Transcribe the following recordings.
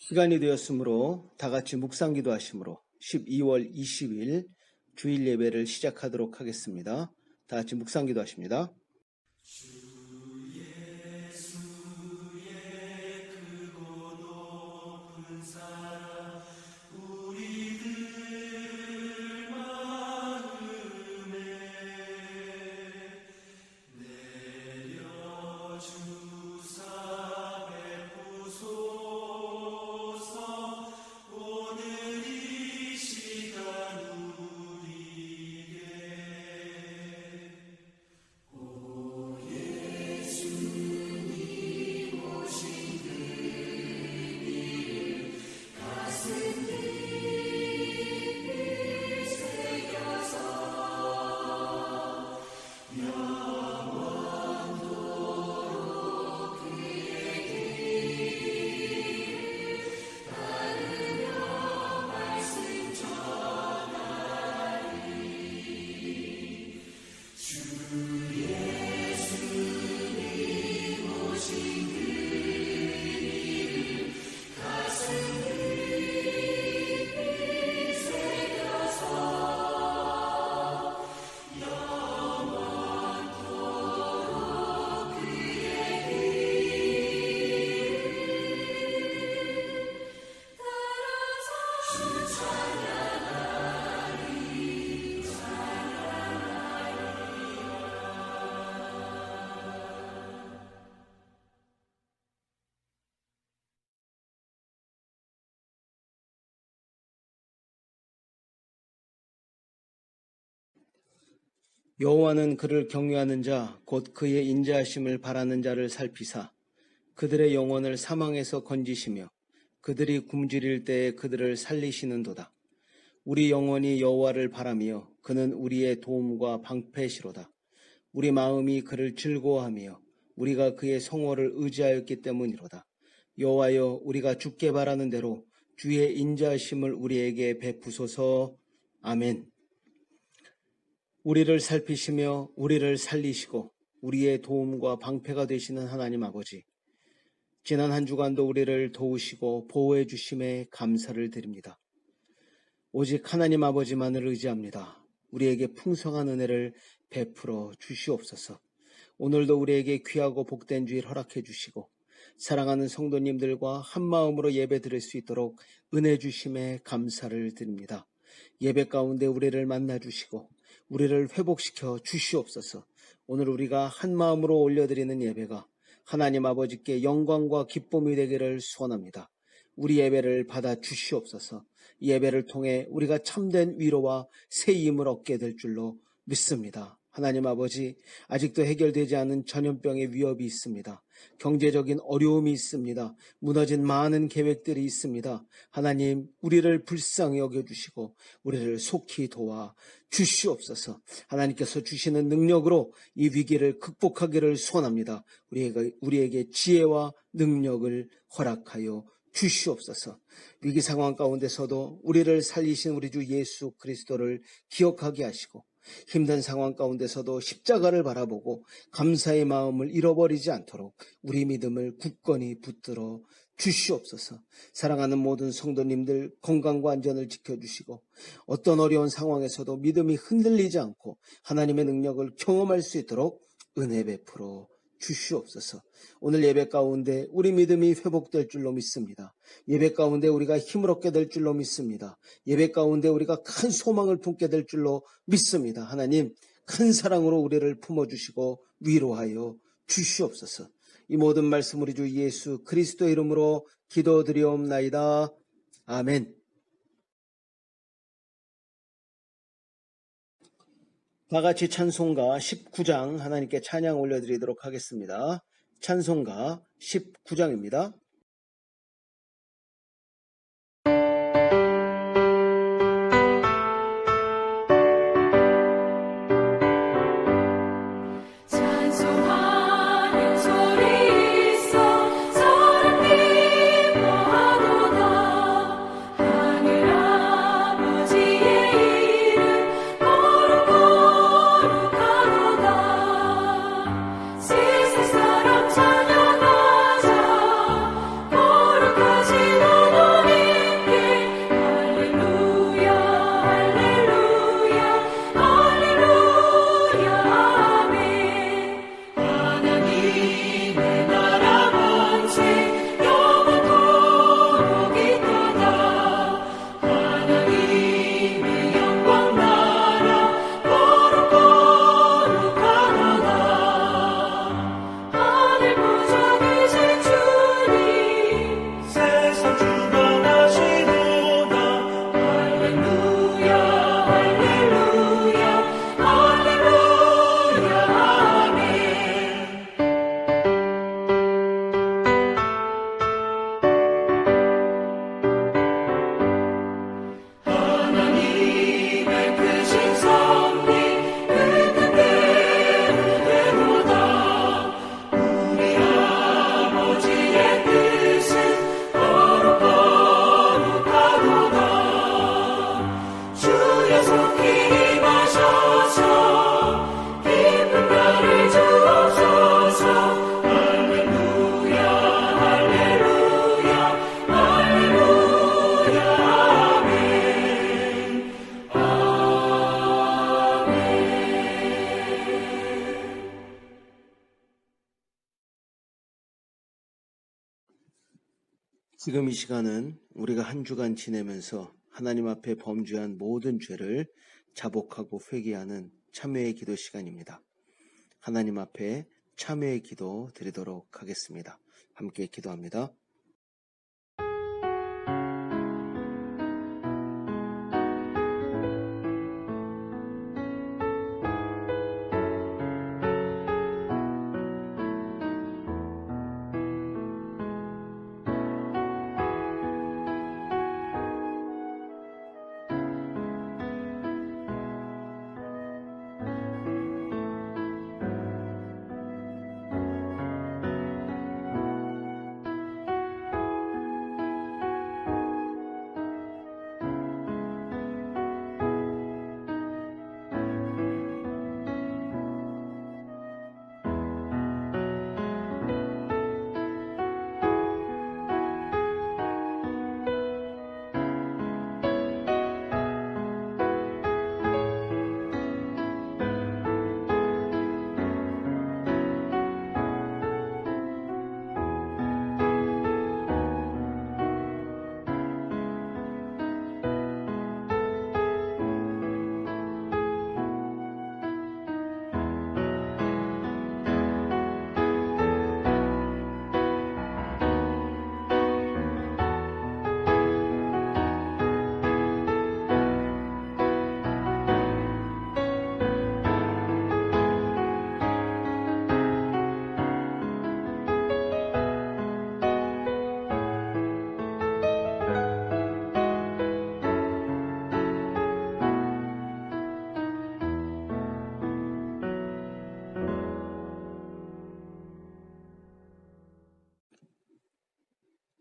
시간이 되었으므로 다 같이 묵상 기도하심으로 12월 20일 주일 예배를 시작하도록 하겠습니다. 다 같이 묵상 기도하십니다. 여호와는 그를 경외하는 자 곧 그의 인자하심을 바라는 자를 살피사 그들의 영혼을 사망에서 건지시며 그들이 굶주릴 때에 그들을 살리시는도다. 우리 영혼이 여호와를 바라며 그는 우리의 도움과 방패시로다. 우리 마음이 그를 즐거워하며 우리가 그의 성호를 의지하였기 때문이로다. 여호와여, 우리가 주께 바라는 대로 주의 인자하심을 우리에게 베푸소서. 아멘. 우리를 살피시며 우리를 살리시고 우리의 도움과 방패가 되시는 하나님 아버지, 지난 한 주간도 우리를 도우시고 보호해 주심에 감사를 드립니다. 오직 하나님 아버지만을 의지합니다. 우리에게 풍성한 은혜를 베풀어 주시옵소서. 오늘도 우리에게 귀하고 복된 주일 허락해 주시고 사랑하는 성도님들과 한마음으로 예배 드릴 수 있도록 은혜 주심에 감사를 드립니다. 예배 가운데 우리를 만나 주시고 우리를 회복시켜 주시옵소서. 오늘 우리가 한마음으로 올려드리는 예배가 하나님 아버지께 영광과 기쁨이 되기를 소원합니다. 우리 예배를 받아 주시옵소서. 예배를 통해 우리가 참된 위로와 새 힘을 얻게 될 줄로 믿습니다. 하나님 아버지, 아직도 해결되지 않은 전염병의 위협이 있습니다. 경제적인 어려움이 있습니다. 무너진 많은 계획들이 있습니다. 하나님, 우리를 불쌍히 여겨주시고 우리를 속히 도와 주시옵소서. 하나님께서 주시는 능력으로 이 위기를 극복하기를 소원합니다. 우리에게 지혜와 능력을 허락하여 주시옵소서. 위기 상황 가운데서도 우리를 살리신 우리 주 예수 그리스도를 기억하게 하시고 힘든 상황 가운데서도 십자가를 바라보고 감사의 마음을 잃어버리지 않도록 우리 믿음을 굳건히 붙들어 주시옵소서. 사랑하는 모든 성도님들 건강과 안전을 지켜주시고 어떤 어려운 상황에서도 믿음이 흔들리지 않고 하나님의 능력을 경험할 수 있도록 은혜 베풀어 주시옵소서. 오늘 예배 가운데 우리 믿음이 회복될 줄로 믿습니다. 예배 가운데 우리가 힘을 얻게 될 줄로 믿습니다. 예배 가운데 우리가 큰 소망을 품게 될 줄로 믿습니다. 하나님, 큰 사랑으로 우리를 품어주시고 위로하여 주시옵소서. 이 모든 말씀 우리 주 예수 그리스도의 이름으로 기도드리옵나이다. 아멘. 다 같이 찬송가 19장 하나님께 찬양 올려드리도록 하겠습니다. 찬송가 19장입니다. 세상 사람 찬양하자 지금 이 시간은 우리가 한 주간 지내면서 하나님 앞에 범죄한 모든 죄를 자복하고 회개하는 참회의 기도 시간입니다. 하나님 앞에 참회의 기도 드리도록 하겠습니다. 함께 기도합니다.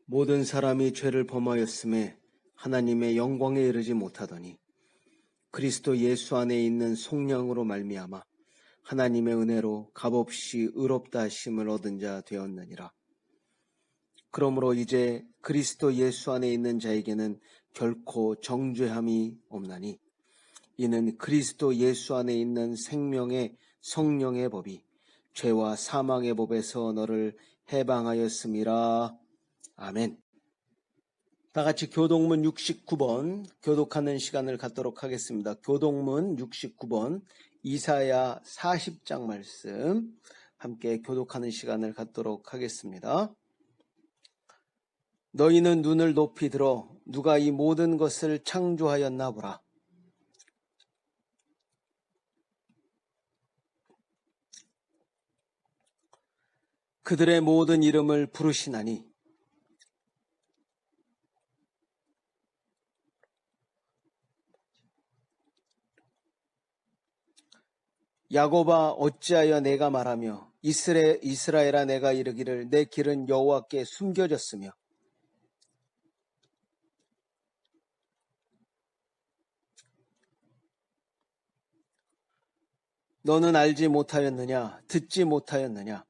모든 사람이 죄를 범하였음에 하나님의 영광에 이르지 못하더니 그리스도 예수 안에 있는 속량으로 말미암아 하나님의 은혜로 값없이 의롭다 하심을 얻은 자 되었느니라. 그러므로 이제 그리스도 예수 안에 있는 자에게는 결코 정죄함이 없나니 이는 그리스도 예수 안에 있는 생명의 성령의 법이 죄와 사망의 법에서 너를 해방하였음이라. 아멘. 다 같이 교독문 69번 교독하는 시간을 갖도록 하겠습니다. 교독문 69번 이사야 40장 말씀 함께 교독하는 시간을 갖도록 하겠습니다. 너희는 눈을 높이 들어 누가 이 모든 것을 창조하였나 보라. 그들의 모든 이름을 부르시나니 야곱아 어찌하여 내가 말하며 이스라엘아 내가 이르기를 내 길은 여호와께 숨겨졌으며 너는 알지 못하였느냐 듣지 못하였느냐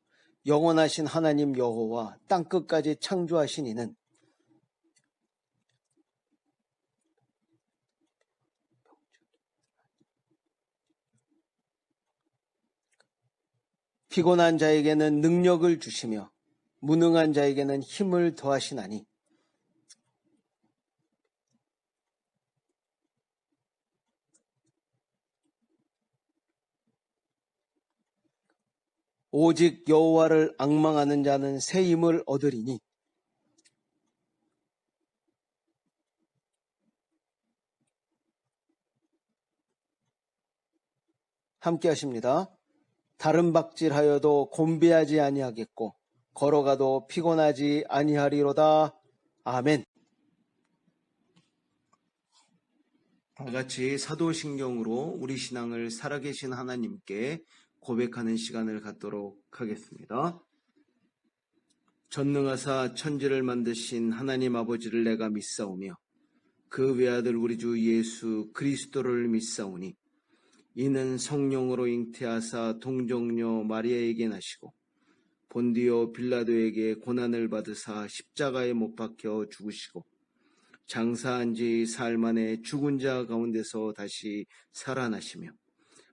영원하신 하나님 여호와 땅끝까지 창조하신 이는 피곤한 자에게는 능력을 주시며 무능한 자에게는 힘을 더하시나니 오직 여호와를 앙망하는 자는 새 힘을 얻으리니 함께 하십니다. 다른 박질하여도 곤비하지 아니하겠고 걸어가도 피곤하지 아니하리로다. 아멘. 다같이 사도신경으로 우리 신앙을 살아계신 하나님께 고백하는 시간을 갖도록 하겠습니다. 전능하사 천지를 만드신 하나님 아버지를 내가 믿사오며 그 외아들 우리 주 예수 그리스도를 믿사오니 이는 성령으로 잉태하사 동정녀 마리아에게 나시고 본디오 빌라도에게 고난을 받으사 십자가에 못 박혀 죽으시고 장사한 지 사흘 만에 죽은 자 가운데서 다시 살아나시며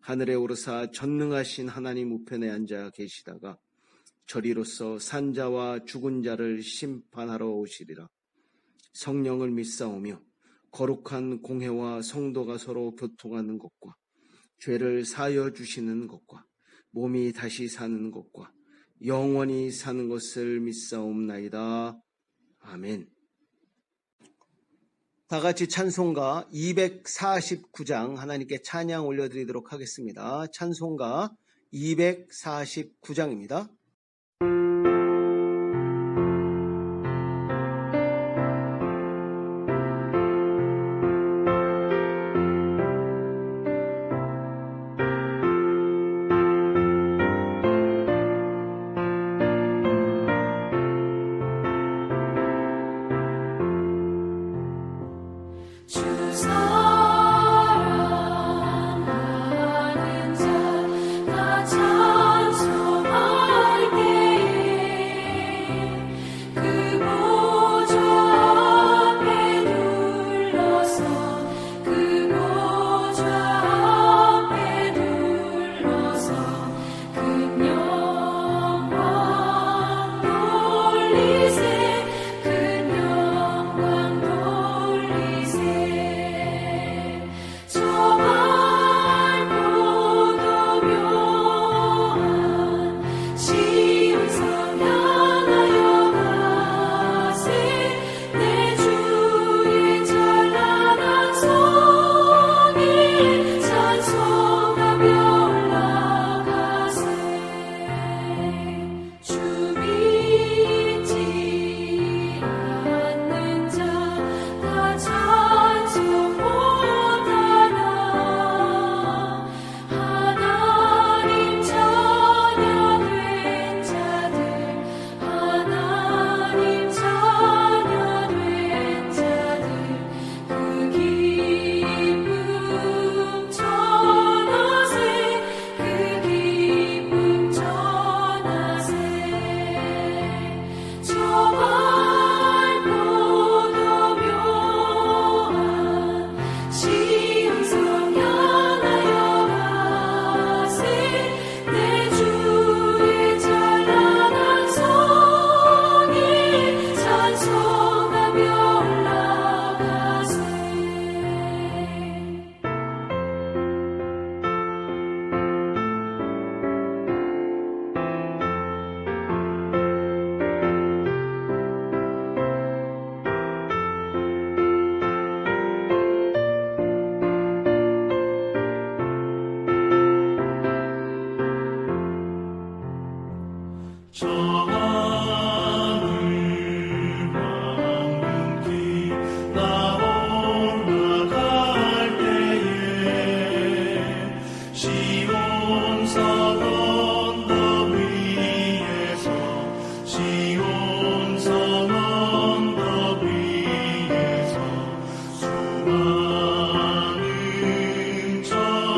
하늘에 오르사 전능하신 하나님 우편에 앉아 계시다가 저리로서 산자와 죽은 자를 심판하러 오시리라. 성령을 믿사오며 거룩한 공회와 성도가 서로 교통하는 것과 죄를 사하여 주시는 것과 몸이 다시 사는 것과 영원히 사는 것을 믿사옵나이다. 아멘. 다 같이 찬송가 249장 하나님께 찬양 올려드리도록 하겠습니다. 찬송가 249장입니다.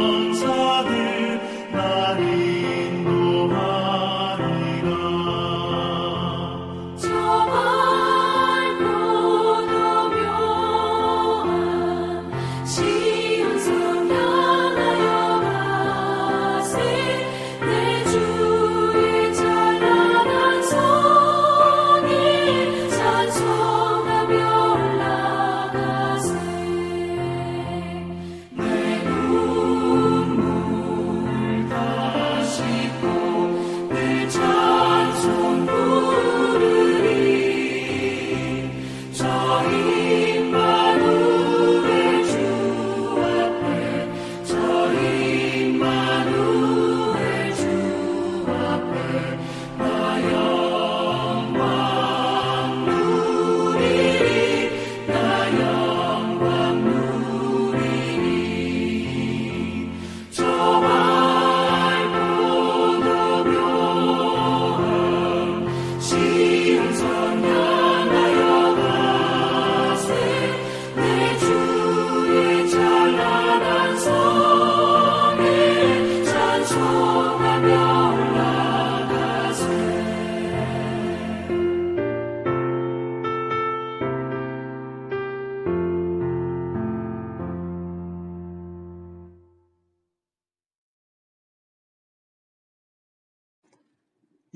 천사들 날 인도하리라.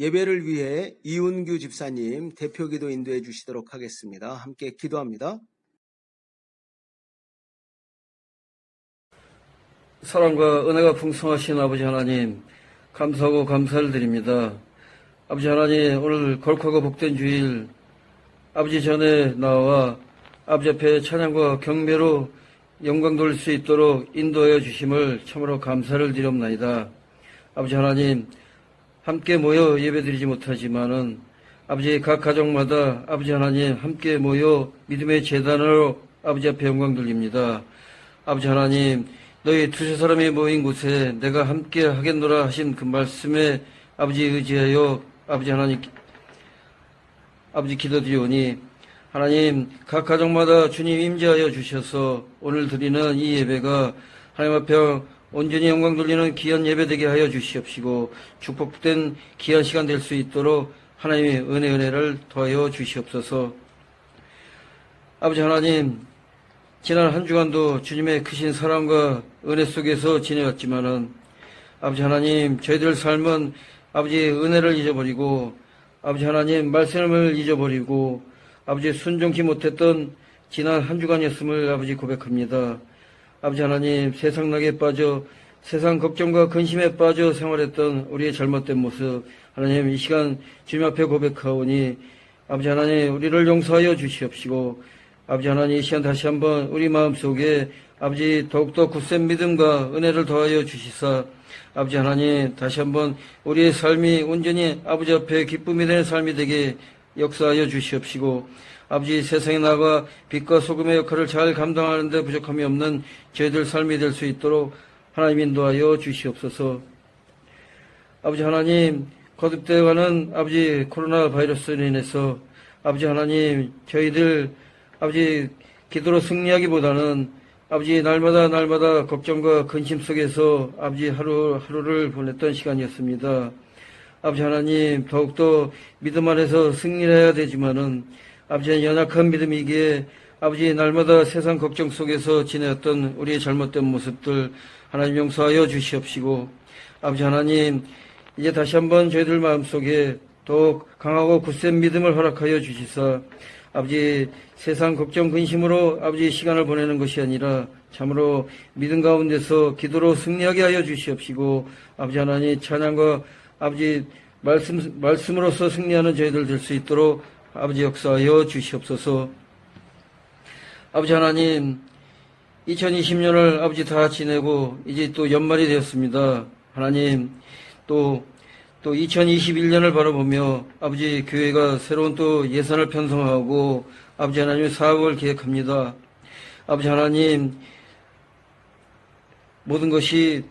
예배를 위해 이운규 집사님 대표기도 인도해 주시도록 하겠습니다. 함께 기도합니다. 사랑과 은혜가 풍성하신 아버지 하나님, 감사하고 감사를 드립니다. 아버지 하나님, 오늘 거룩하고 복된 주일, 아버지 전에 나와 아버지 앞에 찬양과 경배로 영광 돌릴 수 있도록 인도하여 주심을 참으로 감사를 드립나이다. 아버지 하나님, 함께 모여 예배드리지 못하지만은 아버지 각 가정마다 아버지 하나님 함께 모여 믿음의 제단으로 아버지 앞에 영광 돌립니다. 아버지 하나님, 너희 두세 사람이 모인 곳에 내가 함께 하겠노라 하신 그 말씀에 아버지 의지하여 아버지 하나님 아버지 기도드리오니 하나님 각 가정마다 주님 임재하여 주셔서 오늘 드리는 이 예배가 하나님 앞에 온전히 영광 돌리는 귀한 예배 되게 하여 주시옵시고 축복된 귀한 시간 될 수 있도록 하나님의 은혜를 더하여 주시옵소서. 아버지 하나님, 지난 한 주간도 주님의 크신 사랑과 은혜 속에서 지내왔지만은 아버지 하나님, 저희들 삶은 아버지 은혜를 잊어버리고 아버지 하나님 말씀을 잊어버리고 아버지 순종치 못했던 지난 한 주간이었음을 아버지 고백합니다. 아버지 하나님, 세상 낙에 빠져 세상 걱정과 근심에 빠져 생활했던 우리의 잘못된 모습 하나님 이 시간 주님 앞에 고백하오니 아버지 하나님 우리를 용서하여 주시옵시고 아버지 하나님 이 시간 다시 한번 우리 마음속에 아버지 더욱더 굳센 믿음과 은혜를 더하여 주시사 아버지 하나님 다시 한번 우리의 삶이 온전히 아버지 앞에 기쁨이 되는 삶이 되게 역사하여 주시옵시고 아버지 세상에 나가 빛과 소금의 역할을 잘 감당하는 데 부족함이 없는 저희들 삶이 될 수 있도록 하나님 인도하여 주시옵소서. 아버지 하나님 거듭되어가는 아버지 코로나 바이러스로 인해서 아버지 하나님 저희들 아버지 기도로 승리하기보다는 아버지 날마다 걱정과 근심 속에서 아버지 하루를 보냈던 시간이었습니다. 아버지 하나님 더욱더 믿음 안에서 승리를 해야 되지만은 아버지 연약한 믿음이기에 아버지 날마다 세상 걱정 속에서 지내었던 우리의 잘못된 모습들 하나님 용서하여 주시옵시고 아버지 하나님 이제 다시 한번 저희들 마음속에 더욱 강하고 굳센 믿음을 허락하여 주시사 아버지 세상 걱정 근심으로 아버지 시간을 보내는 것이 아니라 참으로 믿음 가운데서 기도로 승리하게 하여 주시옵시고 아버지 하나님 찬양과 아버지 말씀으로서 승리하는 저희들 될 수 있도록 아버지 역사하여 주시옵소서. 아버지 하나님 2020년을 아버지 다 지내고 이제 또 연말이 되었습니다. 하나님 또 2021년을 바라보며 아버지 교회가 새로운 또 예산을 편성하고 아버지 하나님의 사업을 계획합니다. 아버지 하나님 모든 것이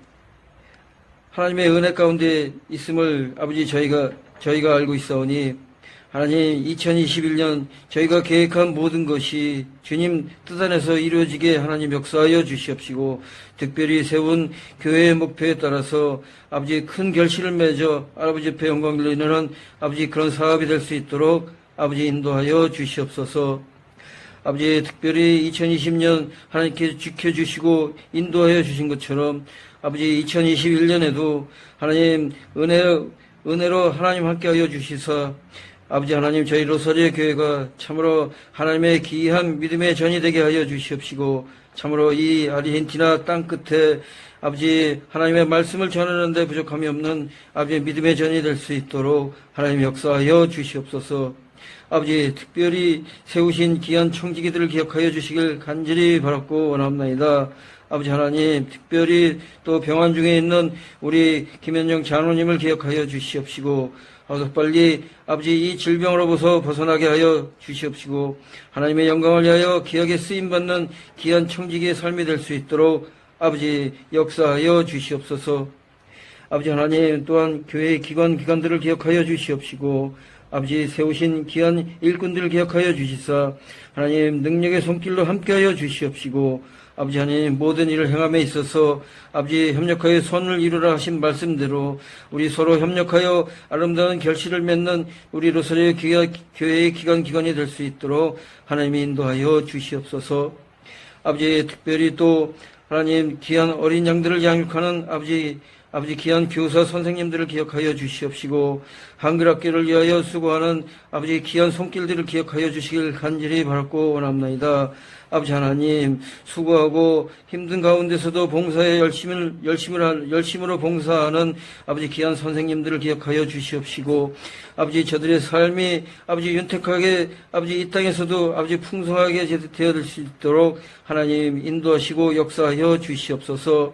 하나님의 은혜 가운데 있음을 아버지 저희가 알고 있사오니 하나님 2021년 저희가 계획한 모든 것이 주님 뜻 안에서 이루어지게 하나님 역사하여 주시옵시고 특별히 세운 교회의 목표에 따라서 아버지 큰 결실을 맺어 아버지 앞에 영광 돌리는 아버지 그런 사업이 될 수 있도록 아버지 인도하여 주시옵소서. 아버지 특별히 2020년 하나님께서 지켜주시고 인도하여 주신 것처럼 아버지 2021년에도 하나님 은혜로 하나님 함께하여 주시사 아버지 하나님 저희 로사리의 교회가 참으로 하나님의 귀한 믿음의 전이 되게 하여 주시옵시고 참으로 이 아르헨티나 땅 끝에 아버지 하나님의 말씀을 전하는 데 부족함이 없는 아버지 믿음의 전이 될 수 있도록 하나님 역사하여 주시옵소서. 아버지 특별히 세우신 귀한 청지기들을 기억하여 주시길 간절히 바랐고 원합나이다. 아버지 하나님 특별히 또 병환 중에 있는 우리 김현정 장로님을 기억하여 주시옵시고 빨리 아버지 이 질병으로부터 벗어나게 하여 주시옵시고 하나님의 영광을 위하여 기억에 쓰임받는 귀한 청지기의 삶이 될 수 있도록 아버지 역사하여 주시옵소서. 아버지 하나님 또한 교회의 기관들을 기억하여 주시옵시고 아버지 세우신 귀한 일꾼들을 기억하여 주시사 하나님 능력의 손길로 함께하여 주시옵시고 아버지 하나님 모든 일을 행함에 있어서 아버지 협력하여 선을 이루라 하신 말씀대로 우리 서로 협력하여 아름다운 결실을 맺는 우리 로사리의 교회의 기관이 될 수 있도록 하나님이 인도하여 주시옵소서. 아버지 특별히 또 하나님 귀한 어린 양들을 양육하는 아버지 아버지 귀한 교사 선생님들을 기억하여 주시옵시고 한글학교를 위하여 수고하는 아버지 귀한 손길들을 기억하여 주시길 간절히 바랐고 원합나이다. 아버지 하나님 수고하고 힘든 가운데서도 봉사에 열심으로 봉사하는 아버지 귀한 선생님들을 기억하여 주시옵시고 아버지 저들의 삶이 아버지 윤택하게 아버지 이 땅에서도 아버지 풍성하게 되어질 수 있도록 하나님 인도하시고 역사하여 주시옵소서.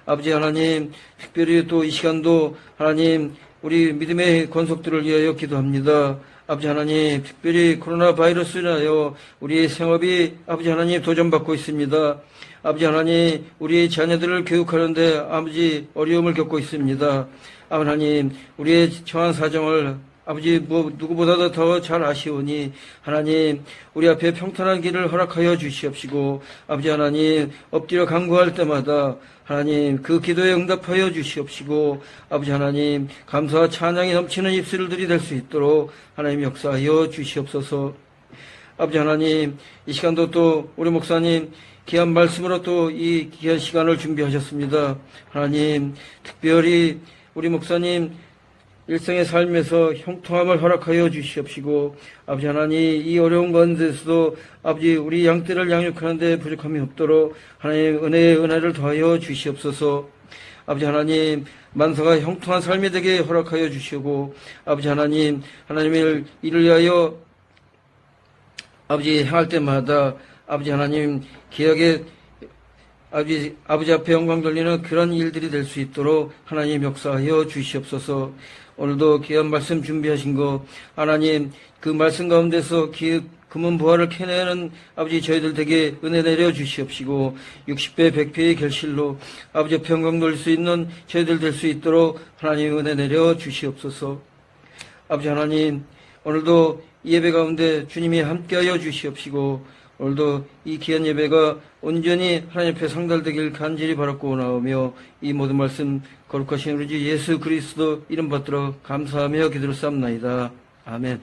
아버지 하나님 특별히 또 이 시간도 하나님 우리 믿음의 권속들을 위하여 기도합니다. 아버지 하나님 특별히 코로나 바이러스로 인하여 우리의 생업이 아버지 하나님 도전받고 있습니다. 아버지 하나님 우리의 자녀들을 교육하는데 아버지 어려움을 겪고 있습니다. 하나님 우리의 처한 사정을 아버지 누구보다도 더 잘 아시오니 하나님 우리 앞에 평탄한 길을 허락하여 주시옵시고 아버지 하나님 엎드려 간구할 때마다 하나님 그 기도에 응답하여 주시옵시고 아버지 하나님 감사와 찬양이 넘치는 입술들이 될 수 있도록 하나님 역사하여 주시옵소서. 아버지 하나님 이 시간도 또 우리 목사님 귀한 말씀으로 또 이 귀한 시간을 준비하셨습니다. 하나님 특별히 우리 목사님 일생의 삶에서 형통함을 허락하여 주시옵시고 아버지 하나님 이 어려운 가운데서도 아버지 우리 양떼를 양육하는 데 부족함이 없도록 하나님 은혜의 은혜를 더하여 주시옵소서. 아버지 하나님 만사가 형통한 삶이 되게 허락하여 주시고 아버지 하나님 하나님을 이를 위하여 아버지 행할 때마다 아버지 하나님 기억에 아버지 앞에 영광 돌리는 그런 일들이 될 수 있도록 하나님 역사하여 주시옵소서. 오늘도 귀한 말씀 준비하신 거 하나님 그 말씀 가운데서 금은 부활을 캐내는 아버지 저희들 되게 은혜 내려 주시옵시고 60배 100배의 결실로 아버지 앞에 영광 돌릴 수 있는 저희들 될 수 있도록 하나님 은혜 내려 주시옵소서. 아버지 하나님 오늘도 이 예배 가운데 주님이 함께하여 주시옵시고 오늘도 이 귀한 예배가 온전히 하나님 앞에 상달되길 간절히 바랐고 원하오며 이 모든 말씀 거룩하신 우리 주 예수 그리스도 이름 받들어 감사하며 기도를 삼나이다. 아멘.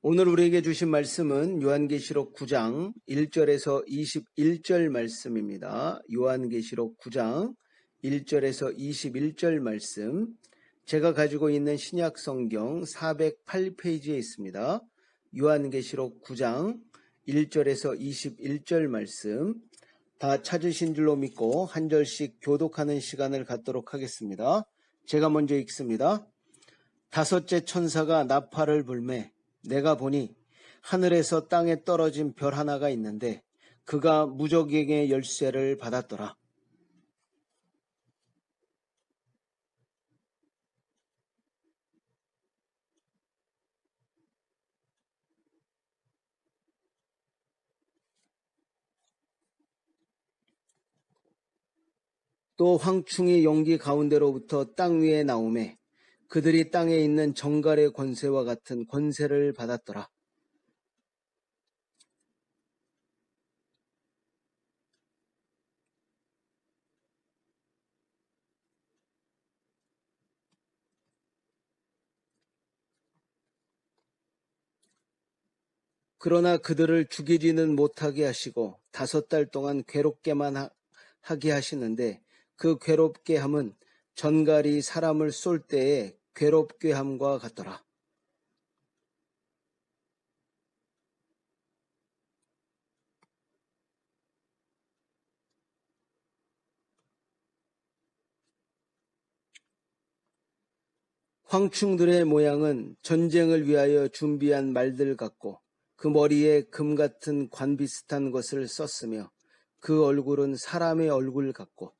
오늘 우리에게 주신 말씀은 요한계시록 9장 1절에서 21절 말씀입니다. 요한계시록 9장 1절에서 21절 말씀, 제가 가지고 있는 신약 성경 408페이지에 있습니다. 요한계시록 9장 1절에서 21절 말씀 다 찾으신 줄로 믿고 한 절씩 교독하는 시간을 갖도록 하겠습니다. 제가 먼저 읽습니다. 다섯째 천사가 나팔을 불매 내가 보니 하늘에서 땅에 떨어진 별 하나가 있는데 그가 무저갱의 열쇠를 받았더라. 또 황충이 용기 가운데로부터 땅 위에 나오매 그들이 땅에 있는 정갈의 권세와 같은 권세를 받았더라. 그러나 그들을 죽이지는 못하게 하시고 5달 동안 괴롭게만 하게 하시는데 그 괴롭게 함은 전갈이 사람을 쏠 때의 괴롭게 함과 같더라. 황충들의 모양은 전쟁을 위하여 준비한 말들 같고 그 머리에 금 같은 관 비슷한 것을 썼으며 그 얼굴은 사람의 얼굴 같고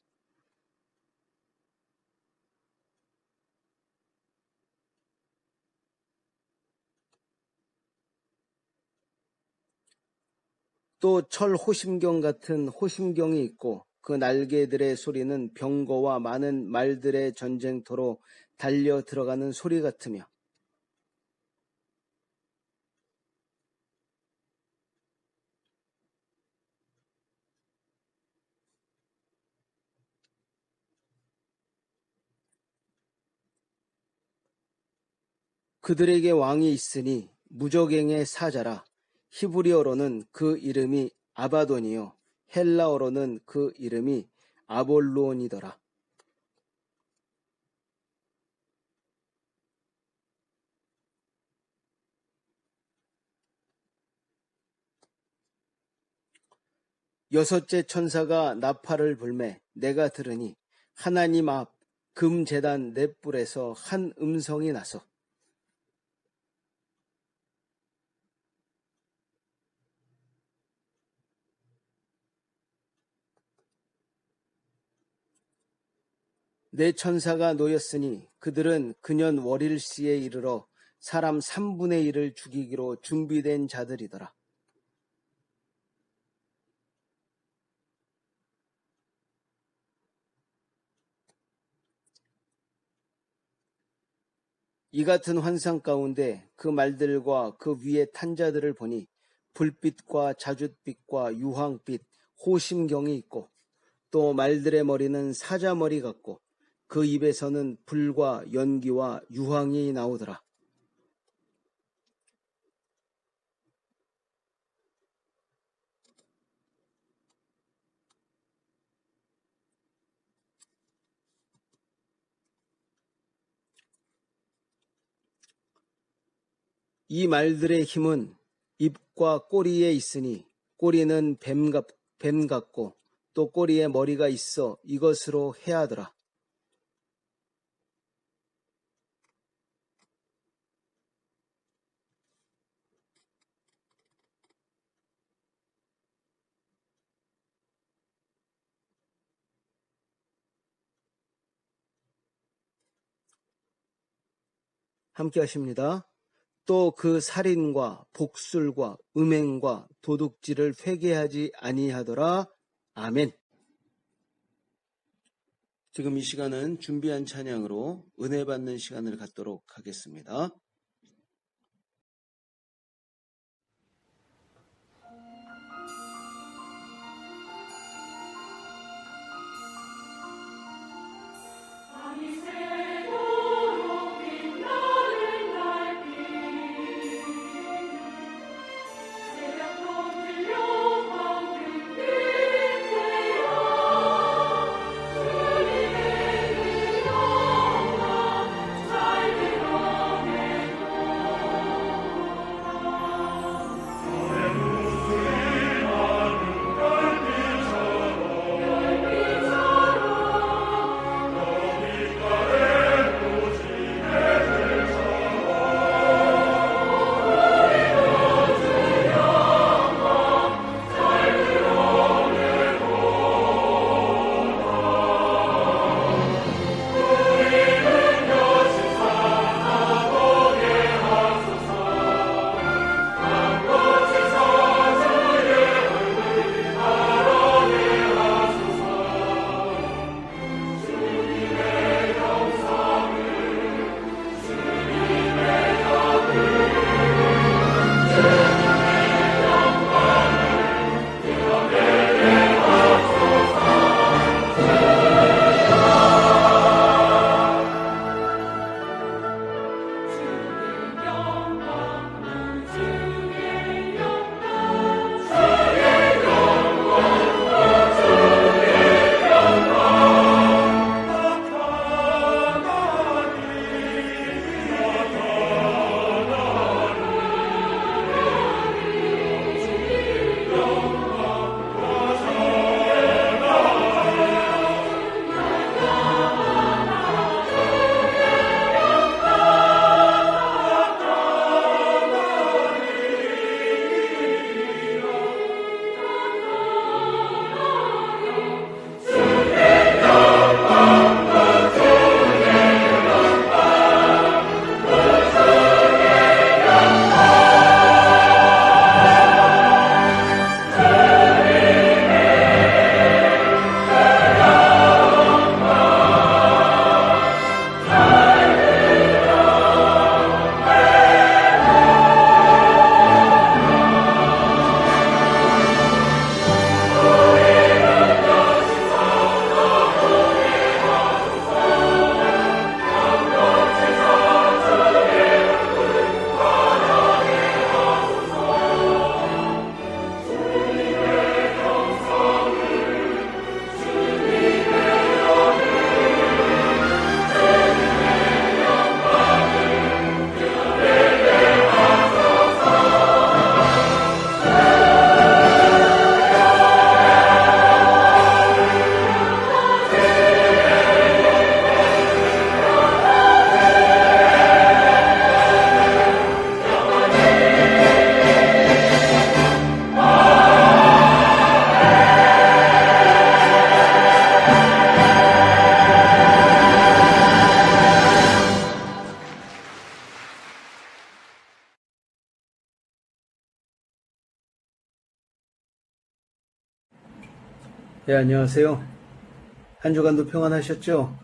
또 철 호심경 같은 호심경이 있고 그 날개들의 소리는 병거와 많은 말들의 전쟁터로 달려 들어가는 소리 같으며 그들에게 왕이 있으니 무저갱의 사자라. 히브리어로는 그 이름이 아바돈이요 헬라어로는 그 이름이 아볼론이더라. 여섯째 천사가 나팔을 불매 내가 들으니 하나님 앞 금제단 넷불에서 한 음성이 나서 네 천사가 놓였으니 그들은 그년 월일시에 이르러 사람 3분의 1을 죽이기로 준비된 자들이더라. 이 같은 환상 가운데 그 말들과 그 위에 탄 자들을 보니 불빛과 자줏빛과 유황빛, 호심경이 있고 또 말들의 머리는 사자머리 같고 그 입에서는 불과 연기와 유황이 나오더라. 이 말들의 힘은 입과 꼬리에 있으니 꼬리는 뱀 같고 또 꼬리에 머리가 있어 이것으로 해하더라. 함께 하십니다. 또 그 살인과 복술과 음행과 도둑질을 회개하지 아니하더라. 아멘. 지금 이 시간은 준비한 찬양으로 은혜 받는 시간을 갖도록 하겠습니다. 네, 안녕하세요. 한 주간도 평안하셨죠?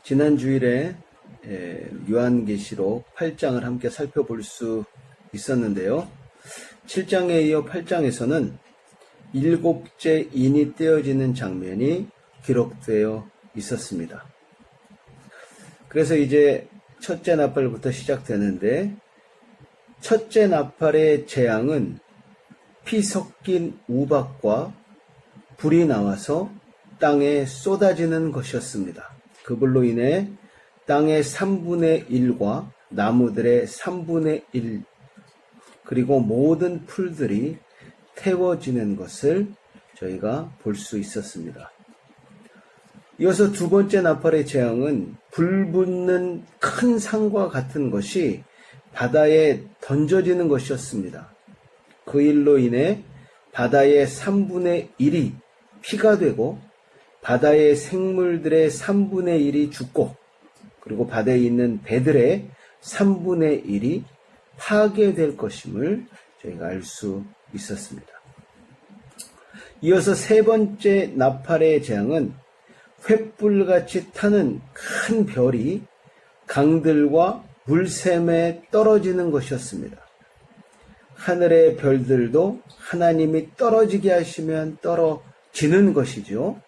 지난 주일에 요한계시록 8장을 함께 살펴볼 수 있었는데요. 7장에 이어 8장에서는 7째 인이 떼어지는 장면이 기록되어 있었습니다. 그래서 이제 첫째 나팔부터 시작되는데, 첫째 나팔의 재앙은 피 섞인 우박과 불이 나와서 땅에 쏟아지는 것이었습니다. 그 불로 인해 땅의 3분의 1과 나무들의 3분의 1, 그리고 모든 풀들이 태워지는 것을 저희가 볼 수 있었습니다. 이어서 두 번째 나팔의 재앙은 불 붙는 큰 산과 같은 것이 바다에 던져지는 것이었습니다. 그 일로 인해 바다의 3분의 1이 피가 되고 바다의 생물들의 3분의 1이 죽고, 그리고 바다에 있는 배들의 3분의 1이 파괴될 것임을 저희가 알 수 있었습니다. 이어서 세 번째 나팔의 재앙은 횃불같이 타는 큰 별이 강들과 물샘에 떨어지는 것이었습니다. 하늘의 별들도 하나님이 떨어지게 하시면 떨어지는 것이죠.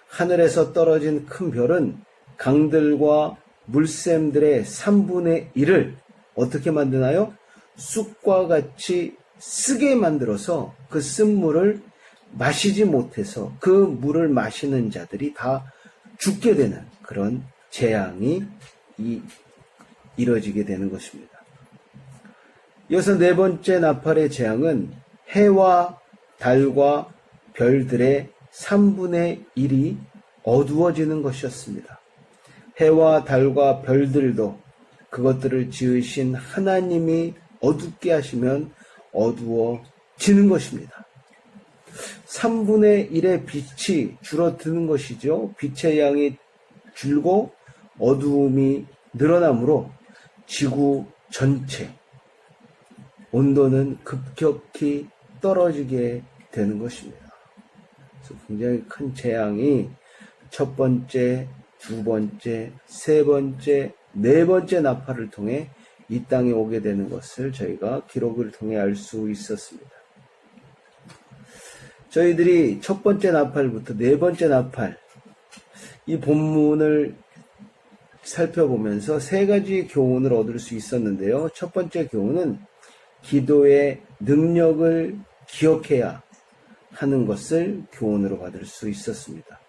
하늘에서 떨어진 큰 별은 강들과 물샘들의 3분의 1을 어떻게 만드나요? 쑥과 같이 쓰게 만들어서 그 쓴 물을 마시지 못해서 그 물을 마시는 자들이 다 죽게 되는 그런 재앙이 이뤄지게 되는 것입니다. 이어서 네 번째 나팔의 재앙은 해와 달과 별들의 3분의 1이 어두워지는 것이었습니다. 해와 달과 별들도 그것들을 지으신 하나님이 어둡게 하시면 어두워지는 것입니다. 3분의 1의 빛이 줄어드는 것이죠. 빛의 양이 줄고 어두움이 늘어나므로 지구 전체 온도는 급격히 떨어지게 되는 것입니다. 그래서 굉장히 큰 재앙이 첫 번째, 두 번째, 세 번째, 네 번째 나팔을 통해 이 땅에 오게 되는 것을 저희가 기록을 통해 알 수 있었습니다. 저희들이 첫 번째 나팔부터 네 번째 나팔, 이 본문을 살펴보면서 세 가지 교훈을 얻을 수 있었는데요. 첫 번째 교훈은 기도의 능력을 기억해야 하는 것을 교훈으로 받을 수 있었습니다.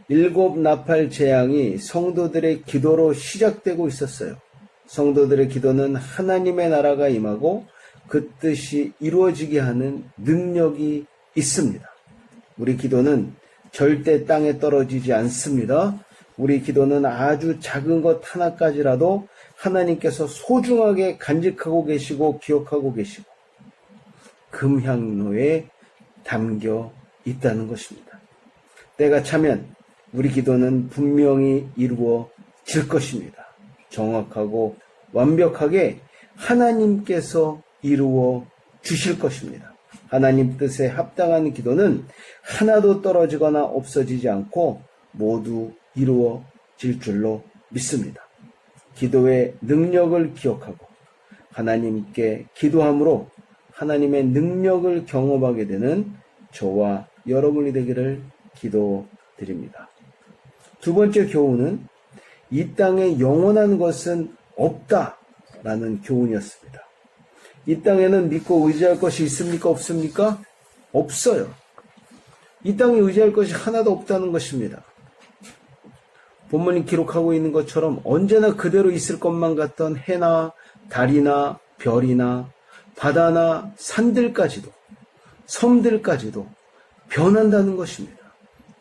7 나팔 재앙이 성도들의 기도로 시작되고 있었어요. 성도들의 기도는 하나님의 나라가 임하고 그 뜻이 이루어지게 하는 능력이 있습니다. 우리 기도는 절대 땅에 떨어지지 않습니다. 우리 기도는 아주 작은 것 하나까지라도 하나님께서 소중하게 간직하고 계시고 기억하고 계시고 금향로에 담겨 있다는 것입니다. 때가 차면 우리 기도는 분명히 이루어질 것입니다. 정확하고 완벽하게 하나님께서 이루어 주실 것입니다. 하나님 뜻에 합당한 기도는 하나도 떨어지거나 없어지지 않고 모두 이루어질 줄로 믿습니다. 기도의 능력을 기억하고 하나님께 기도함으로 하나님의 능력을 경험하게 되는 저와 여러분이 되기를 기도드립니다. 두 번째 교훈은 이 땅에 영원한 것은 없다라는 교훈이었습니다. 이 땅에는 믿고 의지할 것이 있습니까? 없습니까? 없어요. 이 땅에 의지할 것이 하나도 없다는 것입니다. 본문이 기록하고 있는 것처럼 언제나 그대로 있을 것만 같던 해나 달이나 별이나 바다나 산들까지도 섬들까지도 변한다는 것입니다.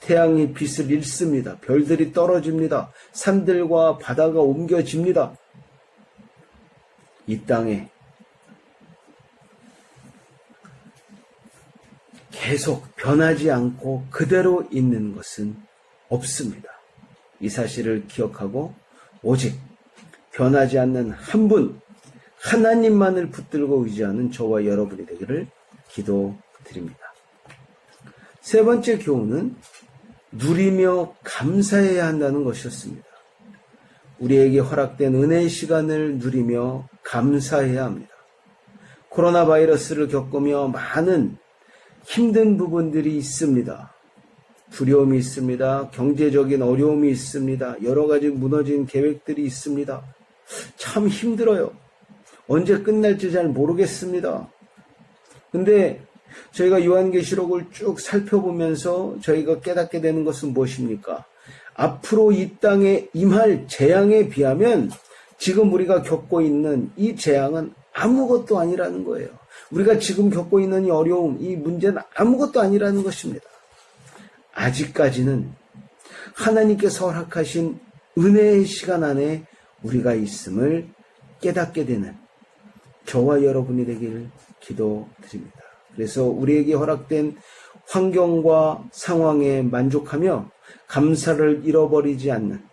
태양이 빛을 잃습니다. 별들이 떨어집니다. 산들과 바다가 옮겨집니다. 이 땅에 계속 변하지 않고 그대로 있는 것은 없습니다. 이 사실을 기억하고 오직 변하지 않는 한 분, 하나님만을 붙들고 의지하는 저와 여러분이 되기를 기도드립니다. 세 번째 교훈은 누리며 감사해야 한다는 것이었습니다. 우리에게 허락된 은혜의 시간을 누리며 감사해야 합니다. 코로나 바이러스를 겪으며 많은 힘든 부분들이 있습니다. 두려움이 있습니다. 경제적인 어려움이 있습니다. 여러 가지 무너진 계획들이 있습니다. 참 힘들어요. 언제 끝날지 잘 모르겠습니다. 근데 저희가 요한계시록을 쭉 살펴보면서 저희가 깨닫게 되는 것은 무엇입니까? 앞으로 이 땅에 임할 재앙에 비하면 지금 우리가 겪고 있는 이 재앙은 아무것도 아니라는 거예요. 우리가 지금 겪고 있는 이 어려움, 이 문제는 아무것도 아니라는 것입니다. 아직까지는 하나님께서 허락하신 은혜의 시간 안에 우리가 있음을 깨닫게 되는 저와 여러분이 되기를 기도드립니다. 그래서 우리에게 허락된 환경과 상황에 만족하며 감사를 잃어버리지 않는,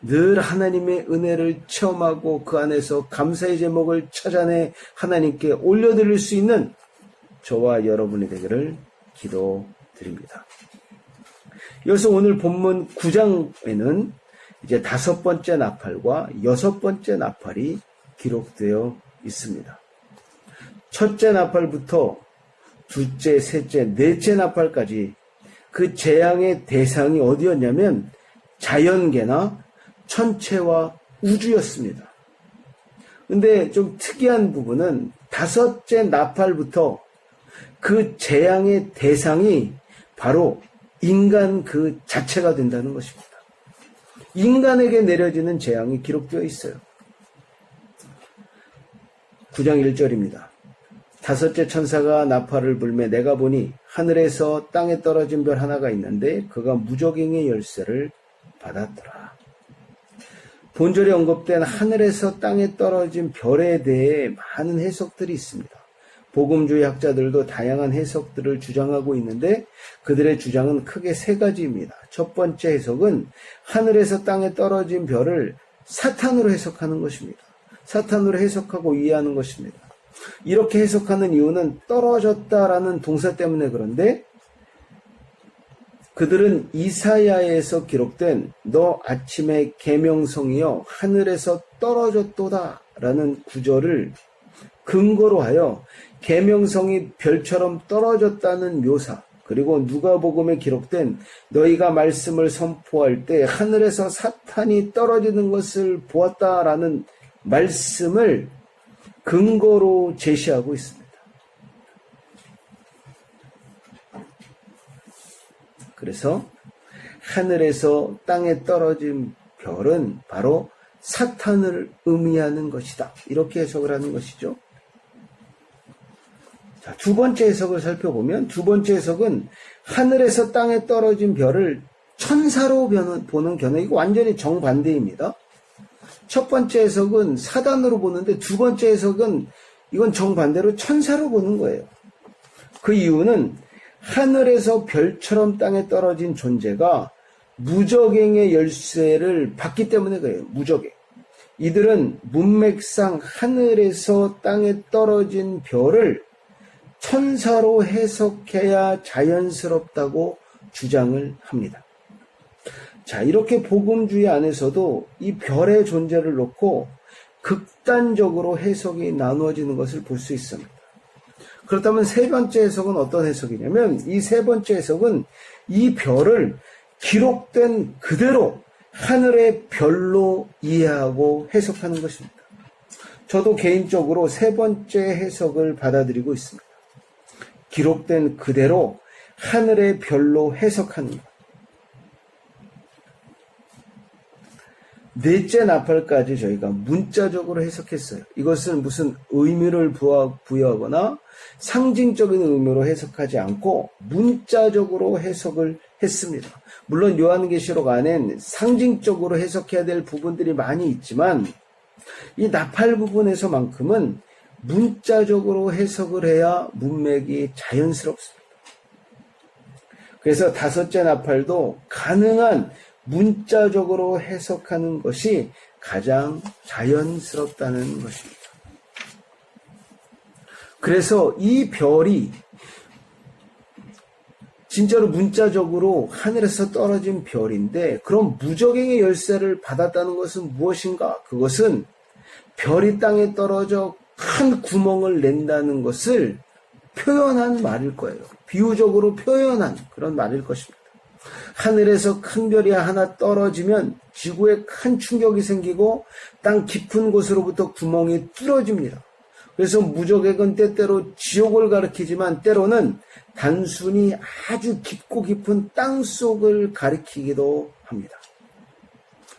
늘 하나님의 은혜를 체험하고 그 안에서 감사의 제목을 찾아내 하나님께 올려드릴 수 있는 저와 여러분이 되기를 기도드립니다. 여기서 오늘 본문 9장에는 이제 5번째 나팔과 6번째 나팔이 기록되어 있습니다. 첫째 나팔부터 둘째, 셋째, 넷째 나팔까지 그 재앙의 대상이 어디였냐면 자연계나 천체와 우주였습니다. 근데 좀 특이한 부분은 5째 나팔부터 그 재앙의 대상이 바로 인간 그 자체가 된다는 것입니다. 인간에게 내려지는 재앙이 기록되어 있어요. 9장 1절입니다. 5째 천사가 나팔을 불매 내가 보니 하늘에서 땅에 떨어진 별 하나가 있는데 그가 무저갱의 열쇠를 받았더라. 본절에 언급된 하늘에서 땅에 떨어진 별에 대해 많은 해석들이 있습니다. 복음주의 학자들도 다양한 해석들을 주장하고 있는데 그들의 주장은 크게 3가지입니다. 첫 번째 해석은 하늘에서 땅에 떨어진 별을 사탄으로 해석하는 것입니다. 사탄으로 해석하고 이해하는 것입니다. 이렇게 해석하는 이유는 떨어졌다라는 동사 때문에 그런데 그들은 이사야에서 기록된 너 아침의 계명성이여 하늘에서 떨어졌도다 라는 구절을 근거로 하여 계명성이 별처럼 떨어졌다는 묘사, 그리고 누가복음에 기록된 너희가 말씀을 선포할 때 하늘에서 사탄이 떨어지는 것을 보았다라는 말씀을 근거로 제시하고 있습니다. 그래서 하늘에서 땅에 떨어진 별은 바로 사탄을 의미하는 것이다. 이렇게 해석을 하는 것이죠. 자, 2번째 해석을 살펴보면 2번째 해석은 하늘에서 땅에 떨어진 별을 천사로 보는 견해, 이거 완전히 정반대입니다. 첫 번째 해석은 사단으로 보는데 2번째 해석은 이건 정반대로 천사로 보는 거예요. 그 이유는 하늘에서 별처럼 땅에 떨어진 존재가 무저갱의 열쇠를 받기 때문에 그래요. 무저갱. 이들은 문맥상 하늘에서 땅에 떨어진 별을 천사로 해석해야 자연스럽다고 주장을 합니다. 자, 이렇게 복음주의 안에서도 이 별의 존재를 놓고 극단적으로 해석이 나누어지는 것을 볼 수 있습니다. 그렇다면 3번째 해석은 어떤 해석이냐면 이 3번째 해석은 이 별을 기록된 그대로 하늘의 별로 이해하고 해석하는 것입니다. 저도 개인적으로 3번째 해석을 받아들이고 있습니다. 기록된 그대로 하늘의 별로 해석하는 것. 넷째 나팔까지 저희가 문자적으로 해석했어요. 이것은 무슨 의미를 부여하거나 상징적인 의미로 해석하지 않고 문자적으로 해석을 했습니다. 물론 요한계시록 안엔 상징적으로 해석해야 될 부분들이 많이 있지만 이 나팔 부분에서만큼은 문자적으로 해석을 해야 문맥이 자연스럽습니다. 그래서 5째 나팔도 가능한 문자적으로 해석하는 것이 가장 자연스럽다는 것입니다. 그래서 이 별이 진짜로 문자적으로 하늘에서 떨어진 별인데, 그럼 무적행의 열쇠를 받았다는 것은 무엇인가? 그것은 별이 땅에 떨어져 큰 구멍을 낸다는 것을 표현한 말일 거예요. 비유적으로 표현한 그런 말일 것입니다. 하늘에서 큰 별이 하나 떨어지면 지구에 큰 충격이 생기고 땅 깊은 곳으로부터 구멍이 뚫어집니다. 그래서 무적액은 때때로 지옥을 가리키지만 때로는 단순히 아주 깊고 깊은 땅속을 가리키기도 합니다.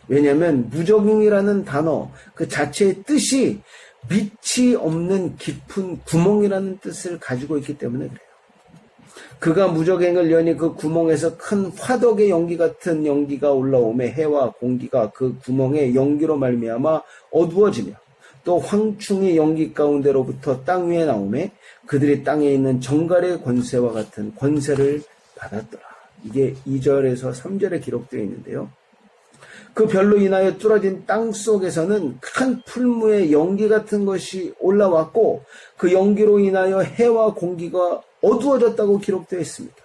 왜냐하면 무적행이라는 단어 그 자체의 뜻이 밑이 없는 깊은 구멍이라는 뜻을 가지고 있기 때문에 그래요. 그가 무적행을 여니 그 구멍에서 큰 화덕의 연기 같은 연기가 올라오매 해와 공기가 그 구멍의 연기로 말미암아 어두워지며 또 황충이 연기 가운데로부터 땅 위에 나오매 그들이 땅에 있는 정갈의 권세와 같은 권세를 받았더라. 이게 2절에서 3절에 기록되어 있는데요. 그 별로 인하여 뚫어진 땅 속에서는 큰 풀무의 연기 같은 것이 올라왔고 그 연기로 인하여 해와 공기가 어두워졌다고 기록되어 있습니다.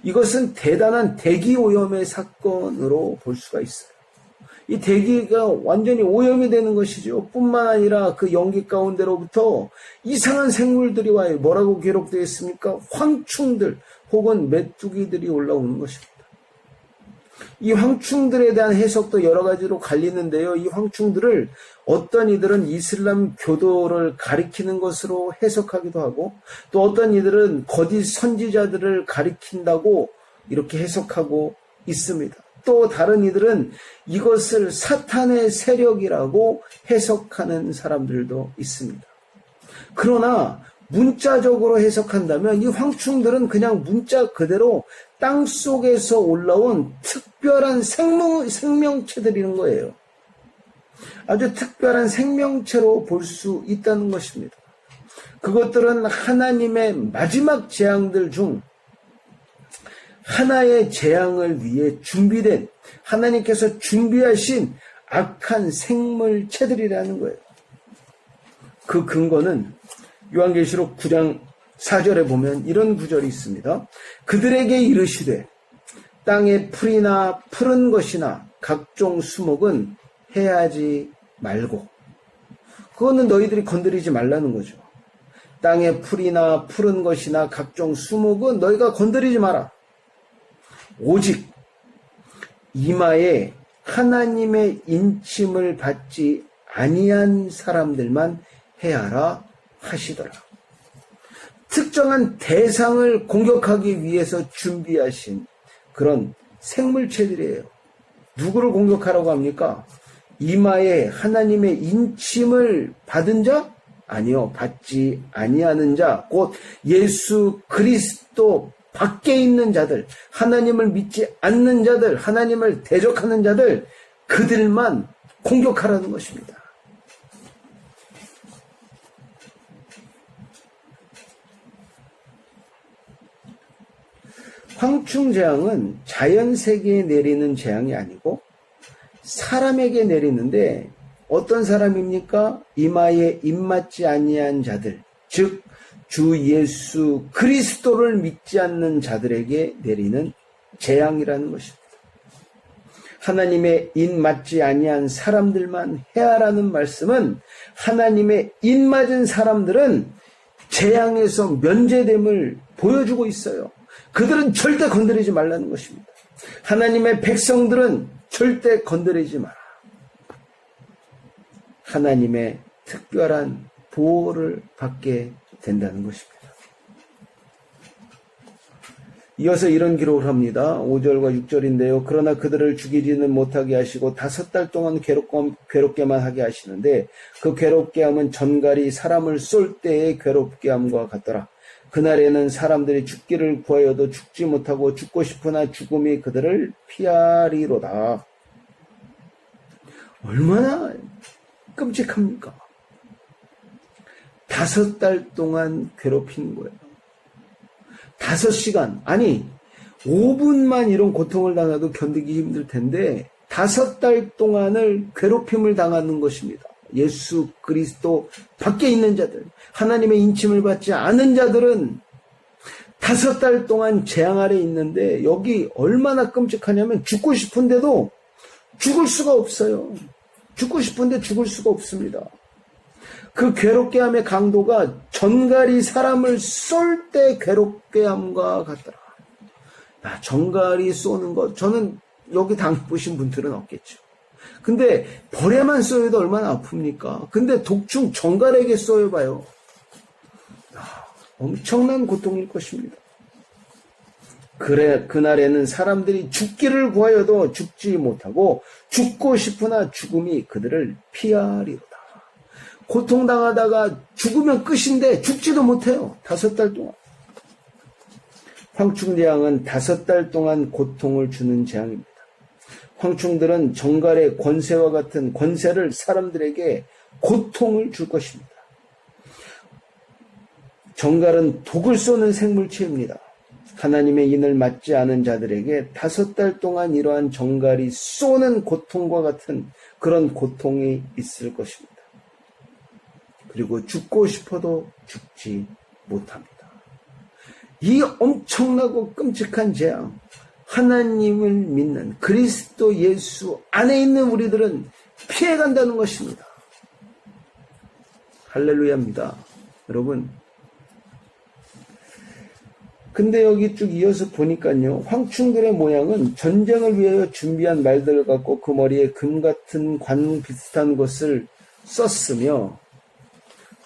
이것은 대단한 대기 오염의 사건으로 볼 수가 있어요. 이 대기가 완전히 오염이 되는 것이죠. 뿐만 아니라 그 연기 가운데로부터 이상한 생물들이 와요. 뭐라고 기록되어 있습니까? 황충들 혹은 메뚜기들이 올라오는 것입니다. 이 황충들에 대한 해석도 여러 가지로 갈리는데요. 이 황충들을 어떤 이들은 이슬람 교도를 가리키는 것으로 해석하기도 하고 또 어떤 이들은 거짓 선지자들을 가리킨다고 이렇게 해석하고 있습니다. 또 다른 이들은 이것을 사탄의 세력이라고 해석하는 사람들도 있습니다. 그러나 문자적으로 해석한다면 이 황충들은 그냥 문자 그대로 땅 속에서 올라온 특별한 생명체들이는 거예요. 아주 특별한 생명체로 볼 수 있다는 것입니다. 그것들은 하나님의 마지막 재앙들 중 하나의 재앙을 위해 준비된 하나님께서 준비하신 악한 생물체들이라는 거예요. 그 근거는 요한계시록 9장 4절에 보면 이런 구절이 있습니다. 그들에게 이르시되 땅의 풀이나 푸른 것이나 각종 수목은 해하지 말고, 그거는 너희들이 건드리지 말라는 거죠. 땅의 풀이나 푸른 것이나 각종 수목은 너희가 건드리지 마라. 오직 이마에 하나님의 인침을 받지 아니한 사람들만 해하라 하시더라. 특정한 대상을 공격하기 위해서 준비하신 그런 생물체들이에요. 누구를 공격하라고 합니까? 이마에 하나님의 인침을 받은 자? 아니요, 받지 아니하는 자, 곧 예수 그리스도 밖에 있는 자들, 하나님을 믿지 않는 자들, 하나님을 대적하는 자들, 그들만 공격하라는 것입니다. 황충재앙은 자연세계에 내리는 재앙이 아니고 사람에게 내리는데 어떤 사람입니까? 이마에 입맞지 아니한 자들, 즉 주 예수 그리스도를 믿지 않는 자들에게 내리는 재앙이라는 것입니다. 하나님의 인 맞지 아니한 사람들만 해하라는 말씀은 하나님의 인 맞은 사람들은 재앙에서 면제됨을 보여주고 있어요. 그들은 절대 건드리지 말라는 것입니다. 하나님의 백성들은 절대 건드리지 마라. 하나님의 특별한 보호를 받게 된다는 것입니다. 이어서 이런 기록을 합니다. 5절과 6절인데요. 그러나 그들을 죽이지는 못하게 하시고 5달 동안 괴롭게만 하게 하시는데 그 괴롭게 함은 전갈이 사람을 쏠 때의 괴롭게 함과 같더라. 그날에는 사람들이 죽기를 구하여도 죽지 못하고 죽고 싶으나 죽음이 그들을 피하리로다. 얼마나 끔찍합니까? 5달 동안 괴롭히는 거예요. 5시간, 아니 5분만 이런 고통을 당해도 견디기 힘들 텐데 5달 동안을 괴롭힘을 당하는 것입니다. 예수 그리스도 밖에 있는 자들, 하나님의 인침을 받지 않은 자들은 5달 동안 재앙 아래 있는데 여기 얼마나 끔찍하냐면 죽고 싶은데도 죽을 수가 없어요. 죽고 싶은데 죽을 수가 없습니다. 그 괴롭게 함의 강도가 전갈이 사람을 쏠 때 괴롭게 함과 같더라. 전갈이 쏘는 것, 저는 여기 당해보신 분들은 없겠죠. 근데 벌에만 쏘여도 얼마나 아픕니까? 근데 독충 전갈에게 쏘여봐요. 엄청난 고통일 것입니다. 그날에는 사람들이 죽기를 구하여도 죽지 못하고 죽고 싶으나 죽음이 그들을 피하리로다. 고통당하다가 죽으면 끝인데 죽지도 못해요. 5달 동안. 황충재앙은 5달 동안 고통을 주는 재앙입니다. 황충들은 정갈의 권세와 같은 권세를 사람들에게 고통을 줄 것입니다. 정갈은 독을 쏘는 생물체입니다. 하나님의 인을 맞지 않은 자들에게 5달 동안 이러한 정갈이 쏘는 고통과 같은 그런 고통이 있을 것입니다. 그리고 죽고 싶어도 죽지 못합니다. 이 엄청나고 끔찍한 재앙, 하나님을 믿는 그리스도 예수 안에 있는 우리들은 피해간다는 것입니다. 할렐루야입니다. 여러분, 근데 여기 쭉 이어서 보니까요, 황충들의 모양은 전쟁을 위하여 준비한 말들 같고 그 머리에 금 같은 관 비슷한 것을 썼으며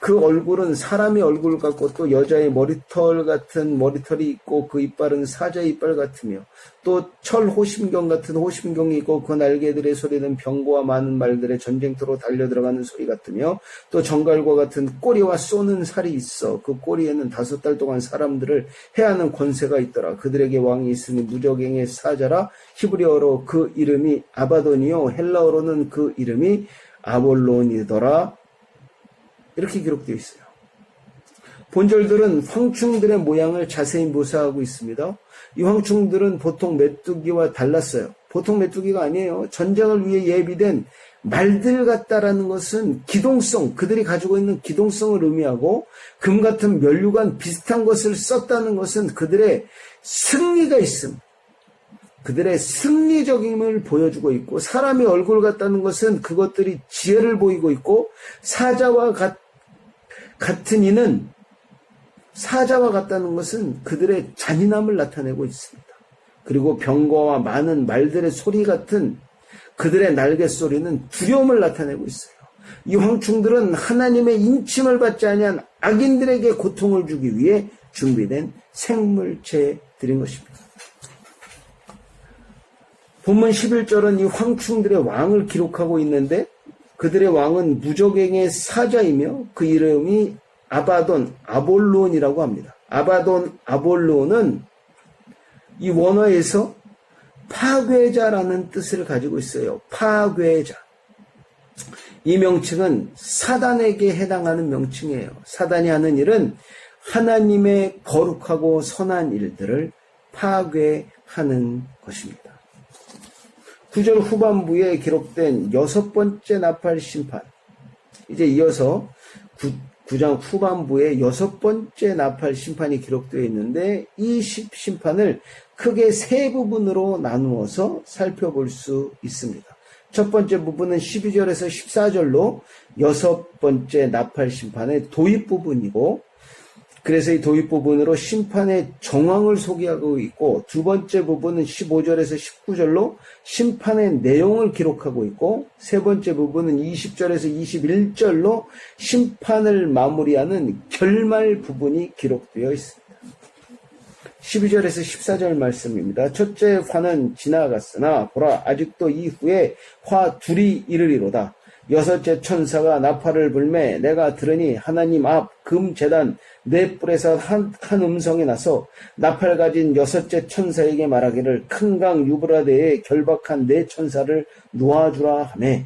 그 얼굴은 사람의 얼굴 같고 또 여자의 머리털 같은 머리털이 있고 그 이빨은 사자의 이빨 같으며 또 철 호심경 같은 호심경이 있고 그 날개들의 소리는 병거와 많은 말들의 전쟁터로 달려들어가는 소리 같으며 또 정갈과 같은 꼬리와 쏘는 살이 있어 그 꼬리에는 5달 동안 사람들을 해하는 권세가 있더라. 그들에게 왕이 있으니 무적행의 사자라. 히브리어로 그 이름이 아바돈이요 헬라어로는 그 이름이 아볼론이더라. 이렇게 기록되어 있어요. 본절들은 황충들의 모양을 자세히 묘사하고 있습니다. 이 황충들은 보통 메뚜기와 달랐어요. 보통 메뚜기가 아니에요. 전쟁을 위해 예비된 말들 같다라는 것은 기동성, 그들이 가지고 있는 기동성을 의미하고 금 같은 면류관 비슷한 것을 썼다는 것은 그들의 승리가 있음. 그들의 승리적임을 보여주고 있고 사람의 얼굴 같다는 것은 그것들이 지혜를 보이고 있고 사자와 같은 이는 사자와 같다는 것은 그들의 잔인함을 나타내고 있습니다. 그리고 병거와 많은 말들의 소리 같은 그들의 날개 소리는 두려움을 나타내고 있어요. 이 황충들은 하나님의 인침을 받지 아니한 악인들에게 고통을 주기 위해 준비된 생물체들인 것입니다. 본문 11절은 이 황충들의 왕을 기록하고 있는데 그들의 왕은 무적행의 사자이며 그 이름이 아바돈, 아볼론이라고 합니다. 아바돈, 아볼론은 이 원어에서 파괴자라는 뜻을 가지고 있어요. 파괴자. 이 명칭은 사단에게 해당하는 명칭이에요. 사단이 하는 일은 하나님의 거룩하고 선한 일들을 파괴하는 것입니다. 9절 후반부에 기록된 6번째 나팔 심판. 이제 이어서 9장 후반부에 6번째 나팔 심판이 기록되어 있는데 이 심판을 크게 3부분으로 나누어서 살펴볼 수 있습니다. 첫 번째 부분은 12절에서 14절로 6번째 나팔 심판의 도입 부분이고 그래서 이 도입 부분으로 심판의 정황을 소개하고 있고 두 번째 부분은 15절에서 19절로 심판의 내용을 기록하고 있고 세 번째 부분은 20절에서 21절로 심판을 마무리하는 결말 부분이 기록되어 있습니다. 12절에서 14절 말씀입니다. 첫째 화는 지나갔으나 보라 아직도 이후에 화 둘이 이르리로다. 여섯째 천사가 나팔을 불매 내가 들으니 하나님 앞 금제단 네 뿔에서 한 음성이 나서 나팔 가진 여섯째 천사에게 말하기를 큰 강 유브라데에 결박한 네 천사를 놓아주라 하매.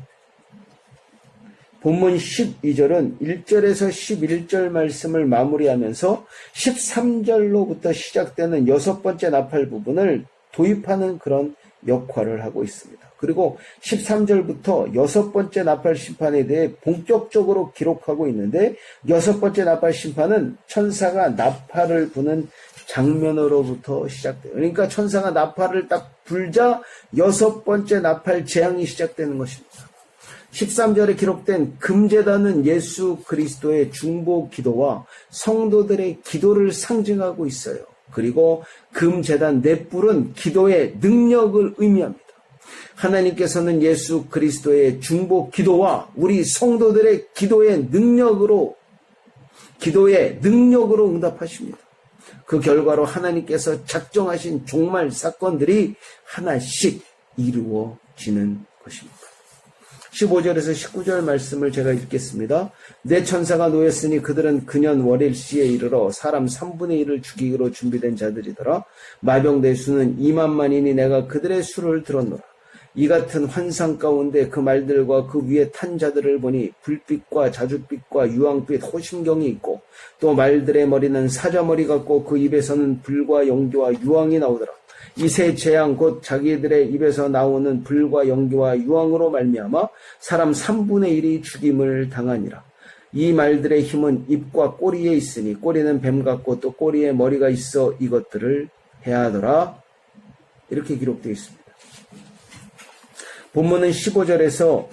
본문 12절은 1절에서 11절 말씀을 마무리하면서 13절로부터 시작되는 6번째 나팔 부분을 도입하는 그런 역할을 하고 있습니다. 그리고 13절부터 6번째 나팔 심판에 대해 본격적으로 기록하고 있는데 6번째 나팔 심판은 천사가 나팔을 부는 장면으로부터 시작돼요. 그러니까 천사가 나팔을 딱 불자 6번째 나팔 재앙이 시작되는 것입니다. 13절에 기록된 금제단은 예수 그리스도의 중보 기도와 성도들의 기도를 상징하고 있어요. 그리고 금제단 넷불은 기도의 능력을 의미합니다. 하나님께서는 예수 그리스도의 중보 기도와 우리 성도들의 기도의 능력으로 응답하십니다. 그 결과로 하나님께서 작정하신 종말 사건들이 하나씩 이루어지는 것입니다. 15절에서 19절 말씀을 제가 읽겠습니다. 내 천사가 놓였으니 그들은 그년 월일시에 이르러 사람 3분의 1을 죽이기로 준비된 자들이더라. 마병대 수는 2만만이니 내가 그들의 수를 들었노라. 이 같은 환상 가운데 그 말들과 그 위에 탄 자들을 보니 불빛과 자줏빛과 유황빛 호심경이 있고 또 말들의 머리는 사자머리 같고 그 입에서는 불과 연기와 유황이 나오더라. 이 세 재앙 곧 자기들의 입에서 나오는 불과 연기와 유황으로 말미암아 사람 3분의 1이 죽임을 당하니라. 이 말들의 힘은 입과 꼬리에 있으니 꼬리는 뱀 같고 또 꼬리에 머리가 있어 이것들을 해하더라. 이렇게 기록되어 있습니다. 본문은 15절에서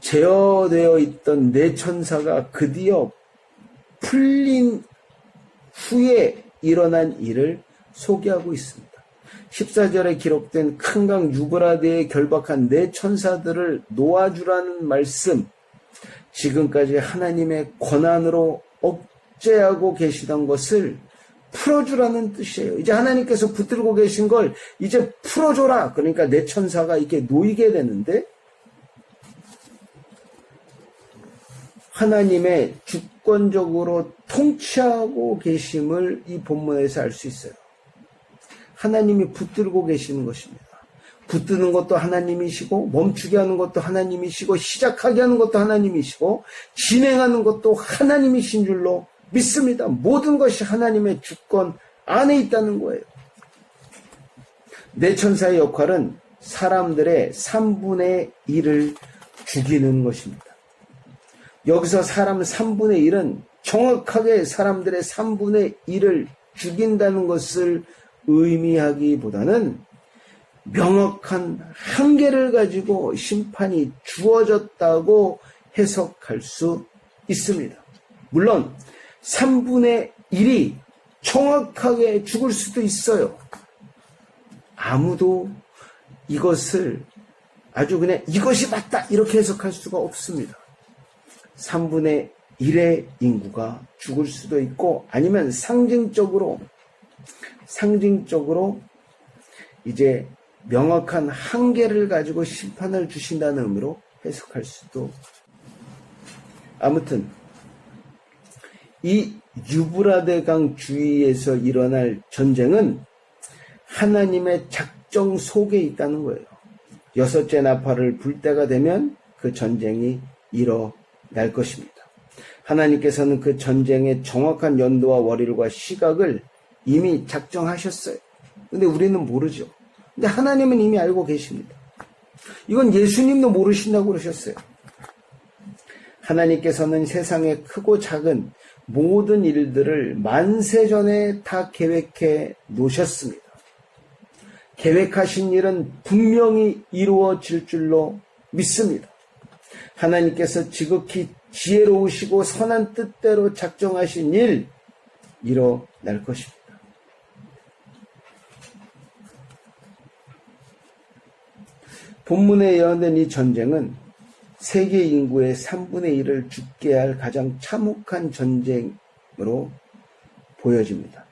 제어되어 있던 네 천사가 드디어 풀린 후에 일어난 일을 소개하고 있습니다. 14절에 기록된 큰 강 유브라데에 결박한 네 천사들을 놓아주라는 말씀, 지금까지 하나님의 권한으로 억제하고 계시던 것을 풀어주라는 뜻이에요. 이제 하나님께서 붙들고 계신 걸 이제 풀어줘라. 그러니까 내 천사가 이렇게 놓이게 되는데 하나님의 주권적으로 통치하고 계심을 이 본문에서 알 수 있어요. 하나님이 붙들고 계시는 것입니다. 붙드는 것도 하나님이시고 멈추게 하는 것도 하나님이시고 시작하게 하는 것도 하나님이시고 진행하는 것도 하나님이신 줄로 믿습니다. 모든 것이 하나님의 주권 안에 있다는 거예요. 내 천사의 역할은 사람들의 3분의 1을 죽이는 것입니다. 여기서 사람 3분의 1은 정확하게 사람들의 3분의 1을 죽인다는 것을 의미하기보다는 명확한 한계를 가지고 심판이 주어졌다고 해석할 수 있습니다. 물론 3분의 1이 정확하게 죽을 수도 있어요. 아무도 이것을 아주 그냥 이것이 맞다 이렇게 해석할 수가 없습니다. 3분의 1의 인구가 죽을 수도 있고 아니면 상징적으로 이제 명확한 한계를 가지고 심판을 주신다는 의미로 해석할 수도. 아무튼 이 유브라데 강 주위에서 일어날 전쟁은 하나님의 작정 속에 있다는 거예요. 6째 나팔을 불 때가 되면 그 전쟁이 일어날 것입니다. 하나님께서는 그 전쟁의 정확한 연도와 월일과 시각을 이미 작정하셨어요. 근데 우리는 모르죠. 근데 하나님은 이미 알고 계십니다. 이건 예수님도 모르신다고 그러셨어요. 하나님께서는 세상의 크고 작은 모든 일들을 만세전에 다 계획해 놓으셨습니다. 계획하신 일은 분명히 이루어질 줄로 믿습니다. 하나님께서 지극히 지혜로우시고 선한 뜻대로 작정하신 일 일어날 것입니다. 본문에 예언된 이 전쟁은 세계 인구의 3분의 1을 죽게 할 가장 참혹한 전쟁으로 보여집니다.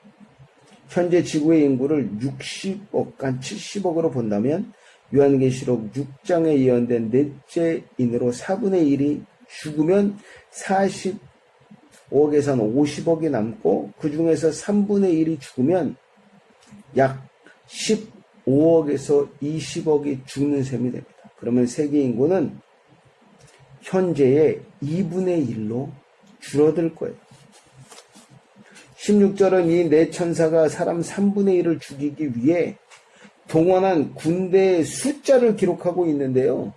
현재 지구의 인구를 60억, 한 70억으로 본다면 요한계시록 6장에 예언된 넷째 인으로 4분의 1이 죽으면 45억에서 50억이 남고 그 중에서 3분의 1이 죽으면 약 15억에서 20억이 죽는 셈이 됩니다. 그러면 세계 인구는 현재의 2분의 1로 줄어들 거예요. 16절은 이 네 천사가 사람 3분의 1을 죽이기 위해 동원한 군대의 숫자를 기록하고 있는데요.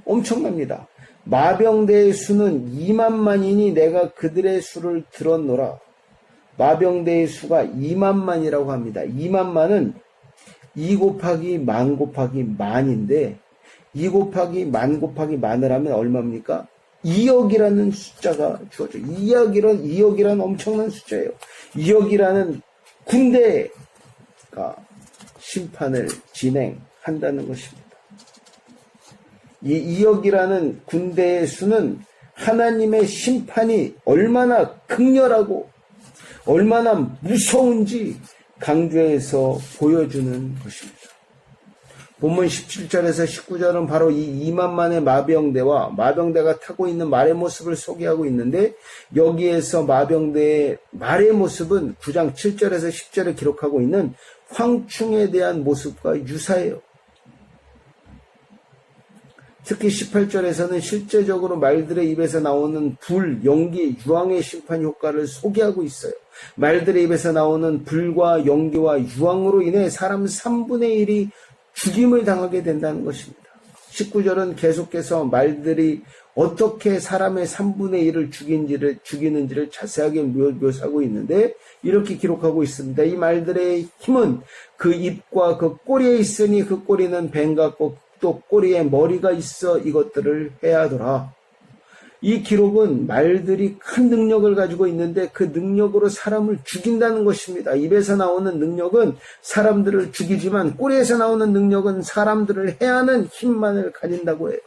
엄청납니다. 마병대의 수는 2만만이니 내가 그들의 수를 들었노라. 마병대의 수가 2만만이라고 합니다. 2만만은 2 곱하기 만 곱하기 만인데 2 곱하기 만 곱하기 만을 하면 얼마입니까? 2억이라는 숫자가 주어져요. 2억이라는 엄청난 숫자예요. 2억이라는 군대가 심판을 진행한다는 것입니다. 이 2억이라는 군대의 수는 하나님의 심판이 얼마나 극렬하고 얼마나 무서운지 강조해서 보여주는 것입니다. 본문 17절에서 19절은 바로 이 2만만의 마병대와 마병대가 타고 있는 말의 모습을 소개하고 있는데, 여기에서 마병대의 말의 모습은 9장 7절에서 10절에 기록하고 있는 황충에 대한 모습과 유사해요. 특히 18절에서는 실제적으로 말들의 입에서 나오는 불, 연기, 유황의 심판 효과를 소개하고 있어요. 말들의 입에서 나오는 불과 연기와 유황으로 인해 사람 3분의 1이 죽임을 당하게 된다는 것입니다. 19절은 계속해서 말들이 어떻게 사람의 3분의 1을 죽이는지를 자세하게 묘사하고 있는데, 이렇게 기록하고 있습니다. 이 말들의 힘은 그 입과 그 꼬리에 있으니 그 꼬리는 뱀 같고 또 꼬리에 머리가 있어 이것들을 해야 하더라. 이 기록은 말들이 큰 능력을 가지고 있는데 그 능력으로 사람을 죽인다는 것입니다. 입에서 나오는 능력은 사람들을 죽이지만 꼬리에서 나오는 능력은 사람들을 해하는 힘만을 가진다고 해요.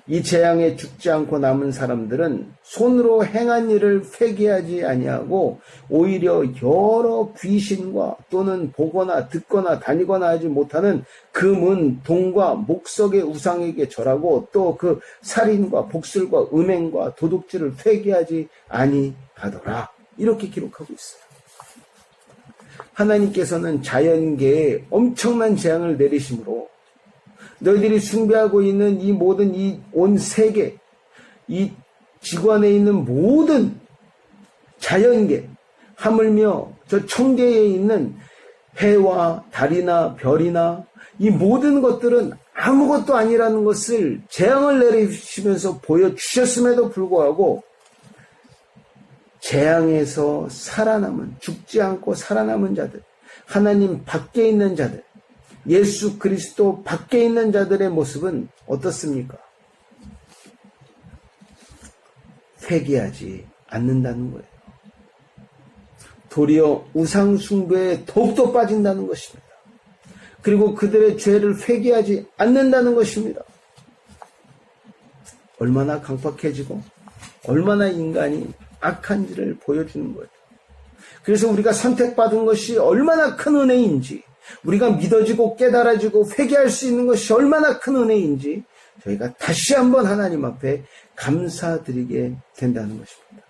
이 재앙에 죽지 않고 남은 사람들은 손으로 행한 일을 회개하지 아니하고 오히려 여러 귀신과 또는 보거나 듣거나 다니거나 하지 못하는 금은 동과 목석의 우상에게 절하고 또 그 살인과 복술과 음행과 도둑질을 회개하지 아니하더라. 이렇게 기록하고 있어요. 하나님께서는 자연계에 엄청난 재앙을 내리심으로 너희들이 숭배하고 있는 이 모든 이 온 세계, 이 지구 안에 있는 모든 자연계, 하물며 저 천계에 있는 해와 달이나 별이나 이 모든 것들은 아무것도 아니라는 것을 재앙을 내리시면서 보여주셨음에도 불구하고 재앙에서 살아남은, 죽지 않고 살아남은 자들, 하나님 밖에 있는 자들, 예수 그리스도 밖에 있는 자들의 모습은 어떻습니까? 회개하지 않는다는 거예요. 도리어 우상 숭배에 더욱더 빠진다는 것입니다. 그리고 그들의 죄를 회개하지 않는다는 것입니다. 얼마나 강팍해지고 얼마나 인간이 악한지를 보여주는 거예요. 그래서 우리가 선택받은 것이 얼마나 큰 은혜인지, 우리가 믿어지고 깨달아지고 회개할 수 있는 것이 얼마나 큰 은혜인지 저희가 다시 한번 하나님 앞에 감사드리게 된다는 것입니다.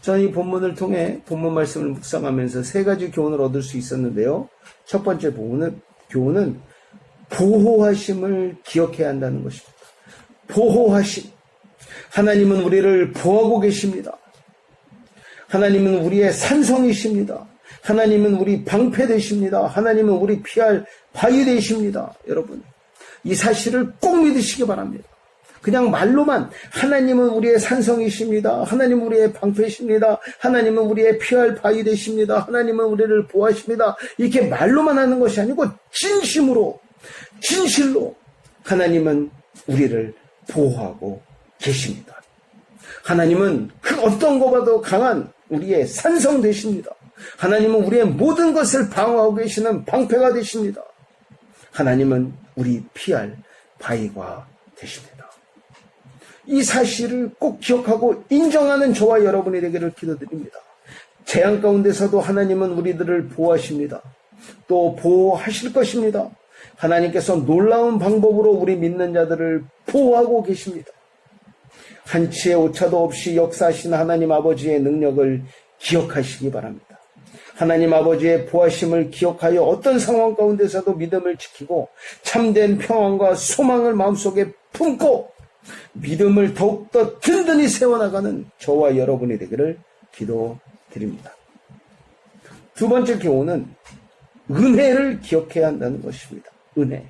저는 이 본문을 통해 본문 말씀을 묵상하면서 세 가지 교훈을 얻을 수 있었는데요. 첫 번째 교훈은 보호하심을 기억해야 한다는 것입니다. 보호하심. 하나님은 우리를 보호하고 계십니다. 하나님은 우리의 산성이십니다. 하나님은 우리 방패 되십니다. 하나님은 우리 피할 바위 되십니다. 여러분, 이 사실을 꼭 믿으시기 바랍니다. 그냥 말로만 하나님은 우리의 산성이십니다. 하나님은 우리의 방패이십니다. 하나님은 우리의 피할 바위 되십니다. 하나님은 우리를 보호하십니다. 이렇게 말로만 하는 것이 아니고 진심으로, 진실로 하나님은 우리를 보호하고 계십니다. 하나님은 그 어떤 것보다도 강한 우리의 산성 되십니다. 하나님은 우리의 모든 것을 방어하고 계시는 방패가 되십니다. 하나님은 우리 피할 바위가 되십니다. 이 사실을 꼭 기억하고 인정하는 저와 여러분이 되기를 기도드립니다. 재앙 가운데서도 하나님은 우리들을 보호하십니다. 또 보호하실 것입니다. 하나님께서 놀라운 방법으로 우리 믿는 자들을 보호하고 계십니다. 한치의 오차도 없이 역사하신 하나님 아버지의 능력을 기억하시기 바랍니다. 하나님 아버지의 보호하심을 기억하여 어떤 상황 가운데서도 믿음을 지키고 참된 평안과 소망을 마음속에 품고 믿음을 더욱더 든든히 세워나가는 저와 여러분이 되기를 기도드립니다. 두 번째 교훈은 은혜를 기억해야 한다는 것입니다. 은혜.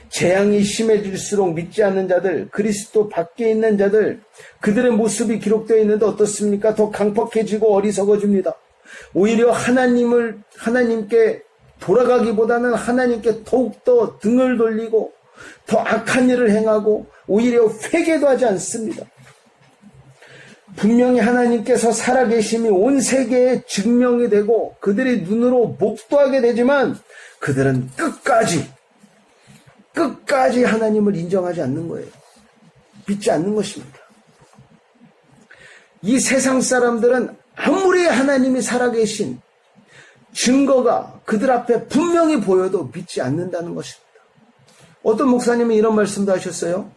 재앙이 심해질수록 믿지 않는 자들, 그리스도 밖에 있는 자들, 그들의 모습이 기록되어 있는데 어떻습니까? 더 강팍해지고 어리석어집니다. 오히려 하나님께 돌아가기보다는 하나님께 더욱더 등을 돌리고 더 악한 일을 행하고 오히려 회개도 하지 않습니다. 분명히 하나님께서 살아계심이 온 세계에 증명이 되고 그들이 눈으로 목도하게 되지만 그들은 끝까지 하나님을 인정하지 않는 거예요. 믿지 않는 것입니다. 이 세상 사람들은 아무리 하나님이 살아계신 증거가 그들 앞에 분명히 보여도 믿지 않는다는 것입니다. 어떤 목사님이 이런 말씀도 하셨어요.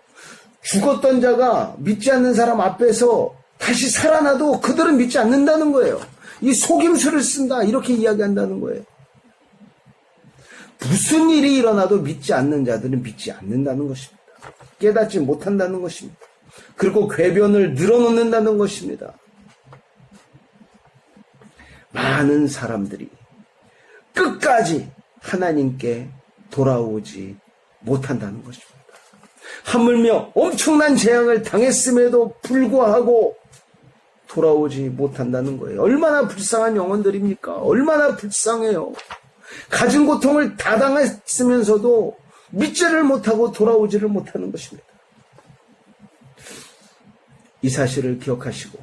죽었던 자가 믿지 않는 사람 앞에서 다시 살아나도 그들은 믿지 않는다는 거예요. 이 속임수를 쓴다 이렇게 이야기한다는 거예요. 무슨 일이 일어나도 믿지 않는 자들은 믿지 않는다는 것입니다. 깨닫지 못한다는 것입니다. 그리고 궤변을 늘어놓는다는 것입니다. 많은 사람들이 끝까지 하나님께 돌아오지 못한다는 것입니다. 하물며 엄청난 재앙을 당했음에도 불구하고 돌아오지 못한다는 거예요. 얼마나 불쌍한 영혼들입니까? 얼마나 불쌍해요. 가진 고통을 다 당했으면서도 믿지를 못하고 돌아오지를 못하는 것입니다. 이 사실을 기억하시고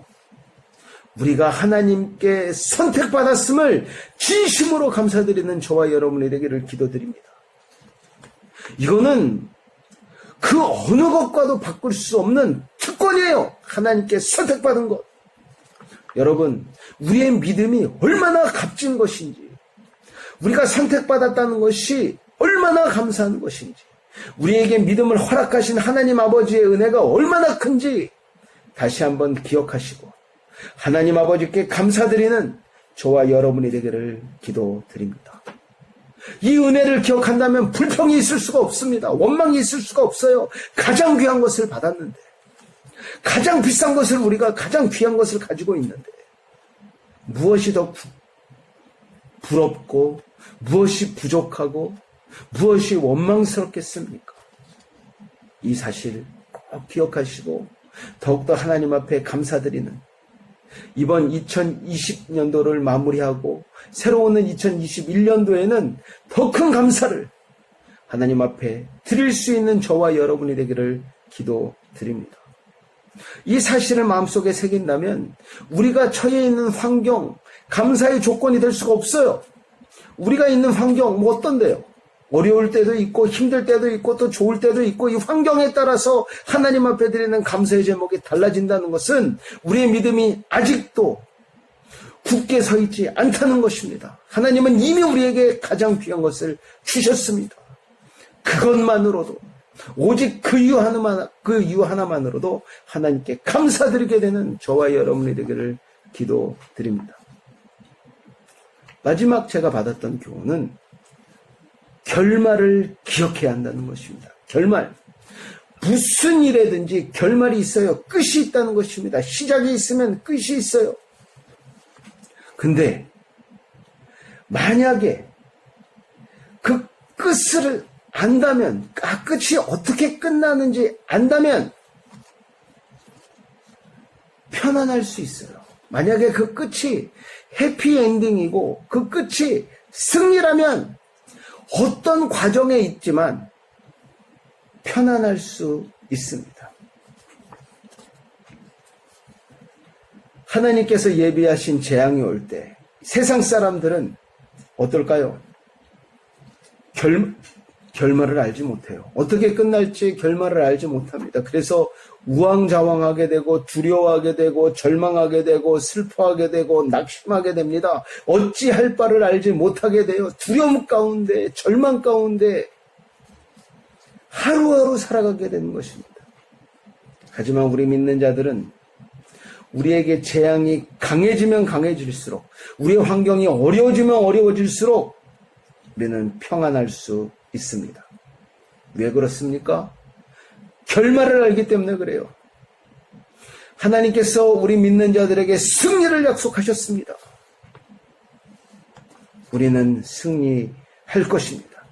우리가 하나님께 선택받았음을 진심으로 감사드리는 저와 여러분이 되기를 기도드립니다. 이거는 그 어느 것과도 바꿀 수 없는 특권이에요. 하나님께 선택받은 것. 여러분, 우리의 믿음이 얼마나 값진 것인지, 우리가 선택받았다는 것이 얼마나 감사한 것인지, 우리에게 믿음을 허락하신 하나님 아버지의 은혜가 얼마나 큰지 다시 한번 기억하시고 하나님 아버지께 감사드리는 저와 여러분이 되기를 기도드립니다. 이 은혜를 기억한다면 불평이 있을 수가 없습니다. 원망이 있을 수가 없어요. 가장 귀한 것을 받았는데, 가장 비싼 것을 우리가 가장 귀한 것을 가지고 있는데 무엇이 더 부럽고 무엇이 부족하고 무엇이 원망스럽겠습니까? 이 사실 꼭 기억하시고 더욱더 하나님 앞에 감사드리는 이번 2020년도를 마무리하고 새로 오는 2021년도에는 더 큰 감사를 하나님 앞에 드릴 수 있는 저와 여러분이 되기를 기도드립니다. 이 사실을 마음속에 새긴다면 우리가 처해 있는 환경, 감사의 조건이 될 수가 없어요. 우리가 있는 환경 뭐 어떤데요? 어려울 때도 있고 힘들 때도 있고 또 좋을 때도 있고 이 환경에 따라서 하나님 앞에 드리는 감사의 제목이 달라진다는 것은 우리의 믿음이 아직도 굳게 서 있지 않다는 것입니다. 하나님은 이미 우리에게 가장 귀한 것을 주셨습니다. 그것만으로도 오직 그 이유 하나만으로도 하나님께 감사드리게 되는 저와 여러분이 되기를 기도드립니다. 마지막 제가 받았던 교훈은 결말을 기억해야 한다는 것입니다. 결말. 무슨 일에든지 결말이 있어요. 끝이 있다는 것입니다. 시작이 있으면 끝이 있어요. 근데 만약에 그 끝을 안다면, 끝이 어떻게 끝나는지 안다면 편안할 수 있어요. 만약에 그 끝이 해피엔딩이고 그 끝이 승리라면 어떤 과정에 있지만 편안할 수 있습니다. 하나님께서 예비하신 재앙이 올 때 세상 사람들은 어떨까요? 결말을 알지 못해요. 어떻게 끝날지 결말을 알지 못합니다. 그래서 우왕좌왕하게 되고 두려워하게 되고 절망하게 되고 슬퍼하게 되고 낙심하게 됩니다. 어찌할 바를 알지 못하게 돼요. 두려움 가운데 절망 가운데 하루하루 살아가게 되는 것입니다. 하지만 우리 믿는 자들은 우리에게 재앙이 강해지면 강해질수록 우리의 환경이 어려워지면 어려워질수록 우리는 평안할 수 있습니다. 왜 그렇습니까? 결말을 알기 때문에 그래요. 하나님께서 우리 믿는 자들에게 승리를 약속하셨습니다. 우리는 승리할 것입니다.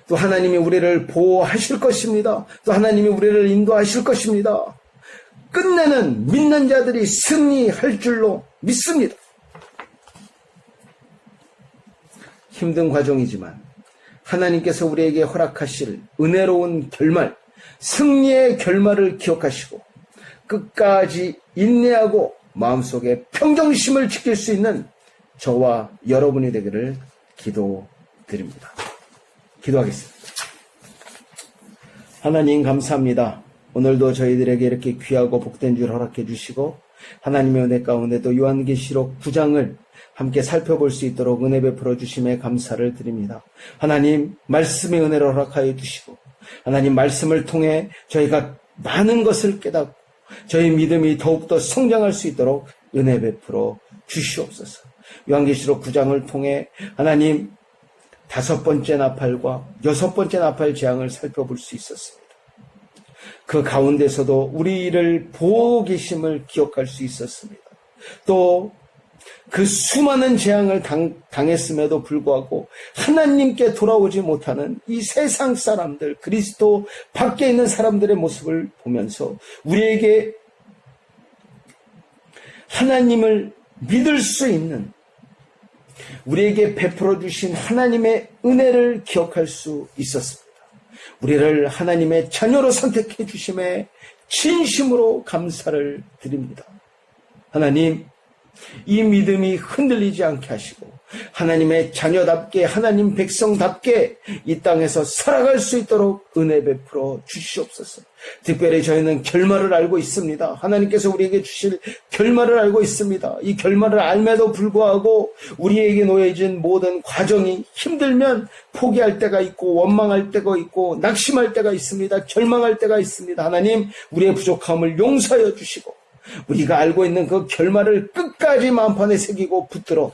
또 하나님이 우리를 보호하실 것입니다. 또 하나님이 우리를 인도하실 것입니다. 끝내는 믿는 자들이 승리할 줄로 믿습니다. 힘든 과정이지만 하나님께서 우리에게 허락하실 은혜로운 결말, 승리의 결말을 기억하시고 끝까지 인내하고 마음속에 평정심을 지킬 수 있는 저와 여러분이 되기를 기도드립니다. 기도하겠습니다. 하나님 감사합니다. 오늘도 저희들에게 이렇게 귀하고 복된 줄 허락해 주시고 하나님의 은혜 가운데도 요한계시록 9장을 함께 살펴볼 수 있도록 은혜 베풀어 주심에 감사를 드립니다. 하나님 말씀의 은혜를 허락하여 주시고 하나님 말씀을 통해 저희가 많은 것을 깨닫고 저희 믿음이 더욱더 성장할 수 있도록 은혜 베풀어 주시옵소서. 요한계시록 9장을 통해 하나님 5번째 나팔과 6번째 나팔 재앙을 살펴볼 수 있었습니다. 그 가운데서도 우리를 보호 계심을 기억할 수 있었습니다. 또 그 수많은 재앙을 당했음에도 불구하고 하나님께 돌아오지 못하는 이 세상 사람들, 그리스도 밖에 있는 사람들의 모습을 보면서 우리에게 하나님을 믿을 수 있는, 우리에게 베풀어 주신 하나님의 은혜를 기억할 수 있었습니다. 우리를 하나님의 자녀로 선택해 주심에 진심으로 감사를 드립니다. 하나님, 이 믿음이 흔들리지 않게 하시고 하나님의 자녀답게, 하나님 백성답게 이 땅에서 살아갈 수 있도록 은혜 베풀어 주시옵소서. 특별히 저희는 결말을 알고 있습니다. 하나님께서 우리에게 주실 결말을 알고 있습니다. 이 결말을 알매도 불구하고 우리에게 놓여진 모든 과정이 힘들면 포기할 때가 있고 원망할 때가 있고 낙심할 때가 있습니다. 절망할 때가 있습니다. 하나님, 우리의 부족함을 용서하여 주시고 우리가 알고 있는 그 결말을 끝까지 마음판에 새기고 붙들어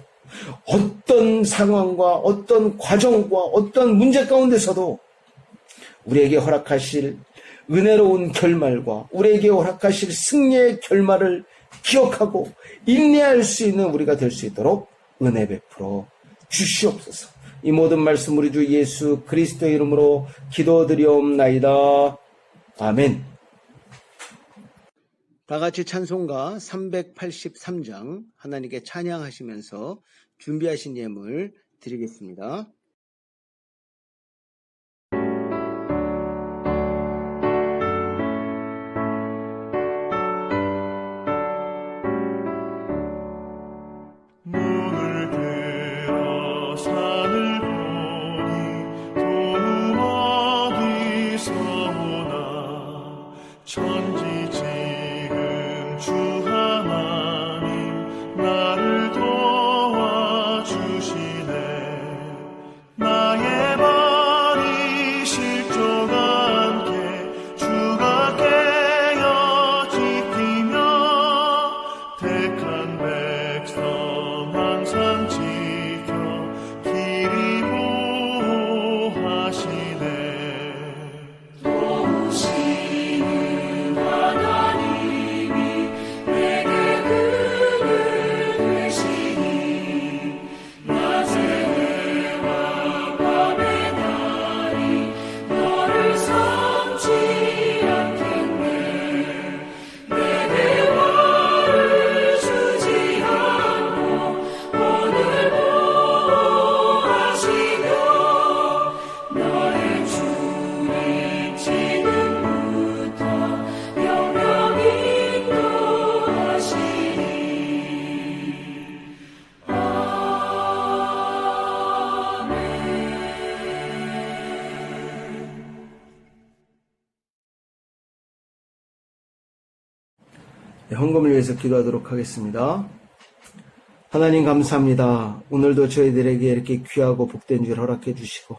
어떤 상황과 어떤 과정과 어떤 문제 가운데서도 우리에게 허락하실 은혜로운 결말과 우리에게 허락하실 승리의 결말을 기억하고 인내할 수 있는 우리가 될 수 있도록 은혜 베풀어 주시옵소서. 이 모든 말씀 우리 주 예수 그리스도의 이름으로 기도드리옵나이다. 아멘. 다 같이 찬송가 383장 하나님께 찬양하시면서 준비하신 예물 드리겠습니다. 문을 들어 산을 보니 도움 어디서 오나 천지 지금 주 하나님 나를 도와주시네. 나의 발이 실족 않게 주가 깨어 지키며 택한 백성 항상 지켜 길이 보호하시네. 도우시는 하나님이 내게 그늘 되시니 낮에와 밤의 날이 너를 섬지 않겠네. 내게 화를 주지 않고 오늘 보호하시며 너의 주님 지금부터 영영 인도하시니. 헌금을 위해서 기도하도록 하겠습니다. 하나님 감사합니다. 오늘도 저희들에게 이렇게 귀하고 복된 줄 허락해 주시고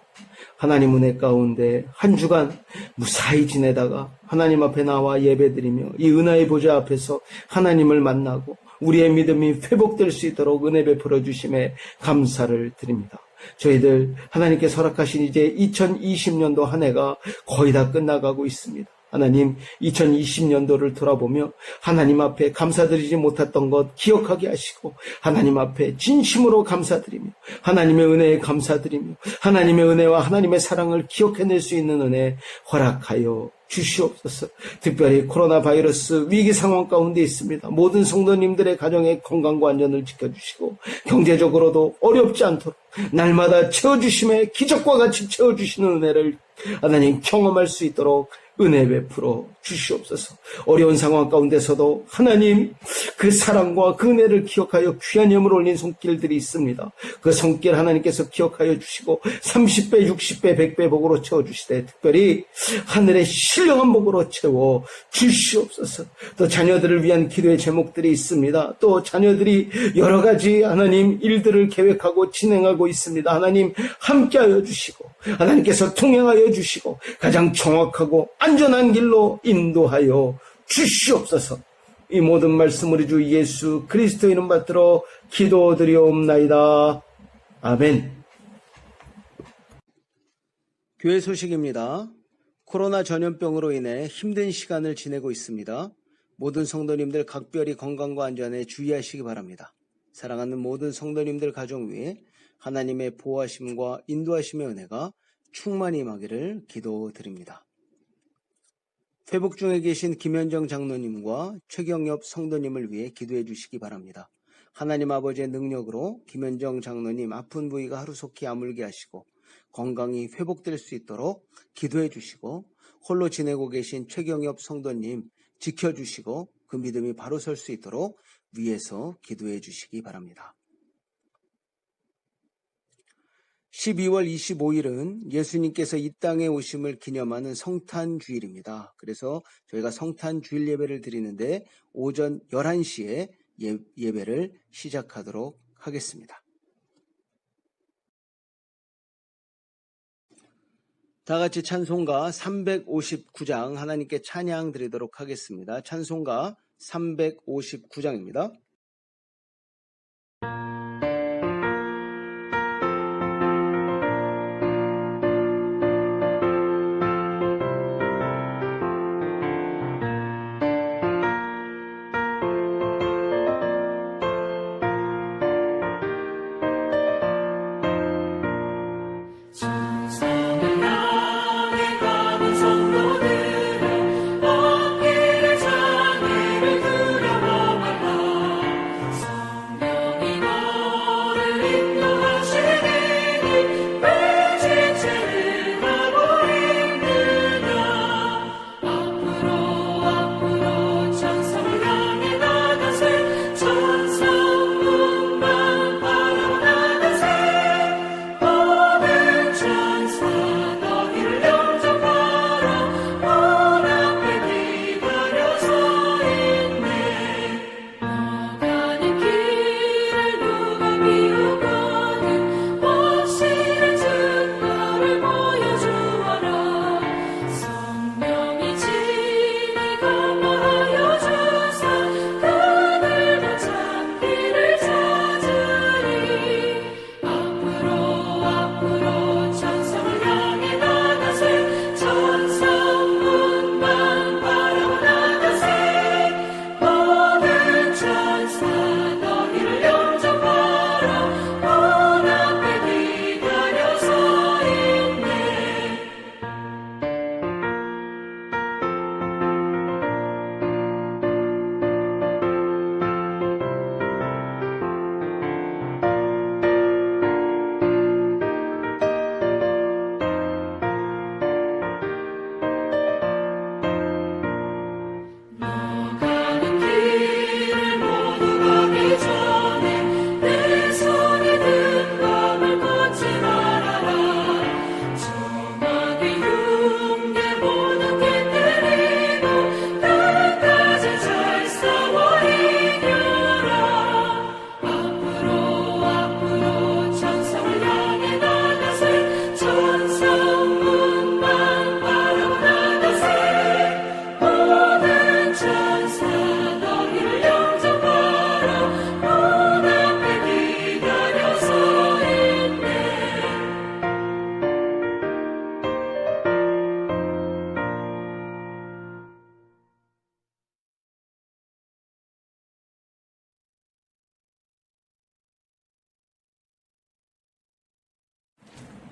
하나님 은혜 가운데 한 주간 무사히 지내다가 하나님 앞에 나와 예배드리며 이 은혜의 보좌 앞에서 하나님을 만나고 우리의 믿음이 회복될 수 있도록 은혜 베풀어 주심에 감사를 드립니다. 저희들 하나님께서 허락하신 이제 2020년도 한 해가 거의 다 끝나가고 있습니다. 하나님, 2020년도를 돌아보며 하나님 앞에 감사드리지 못했던 것 기억하게 하시고 하나님 앞에 진심으로 감사드리며 하나님의 은혜에 감사드리며 하나님의 은혜와 하나님의 사랑을 기억해낼 수 있는 은혜 허락하여 주시옵소서. 특별히 코로나 바이러스 위기 상황 가운데 있습니다. 모든 성도님들의 가정의 건강과 안전을 지켜주시고 경제적으로도 어렵지 않도록 날마다 채워주심에 기적과 같이 채워주시는 은혜를 하나님 경험할 수 있도록 은혜 베풀어 주시옵소서. 어려운 상황 가운데서도 하나님 그 사랑과 그 은혜를 기억하여 귀한 예물 올린 손길들이 있습니다. 그 손길 하나님께서 기억하여 주시고 30배, 60배, 100배 복으로 채워주시되 특별히 하늘의 신령한 복으로 채워 주시옵소서. 또 자녀들을 위한 기도의 제목들이 있습니다. 또 자녀들이 여러 가지 하나님 일들을 계획하고 진행하고 있습니다. 하나님 함께하여 주시고 하나님께서 통행하여 주시고 가장 정확하고 안전한 길로 인도하여 주시옵소서. 이 모든 말씀 우리 주 예수 그리스도 이름 받들어 기도드리옵나이다. 아멘. 교회 소식입니다. 코로나 전염병으로 인해 힘든 시간을 지내고 있습니다. 모든 성도님들 각별히 건강과 안전에 주의하시기 바랍니다. 사랑하는 모든 성도님들 가정 위에 하나님의 보호하심과 인도하심의 은혜가 충만히 임하기를 기도드립니다. 회복 중에 계신 김현정 장로님과 최경엽 성도님을 위해 기도해 주시기 바랍니다. 하나님 아버지의 능력으로 김현정 장로님 아픈 부위가 하루속히 아물게 하시고 건강이 회복될 수 있도록 기도해 주시고 홀로 지내고 계신 최경엽 성도님 지켜주시고 그 믿음이 바로 설 수 있도록 위에서 기도해 주시기 바랍니다. 12월 25일은 예수님께서 이 땅에 오심을 기념하는 성탄주일입니다. 그래서 저희가 성탄주일 예배를 드리는데 오전 11시에 예배를 시작하도록 하겠습니다. 다 같이 찬송가 359장 하나님께 찬양 드리도록 하겠습니다. 찬송가 359장입니다. 천상을 향해 가는 성도들아 어깨에 장애를 두려워 말라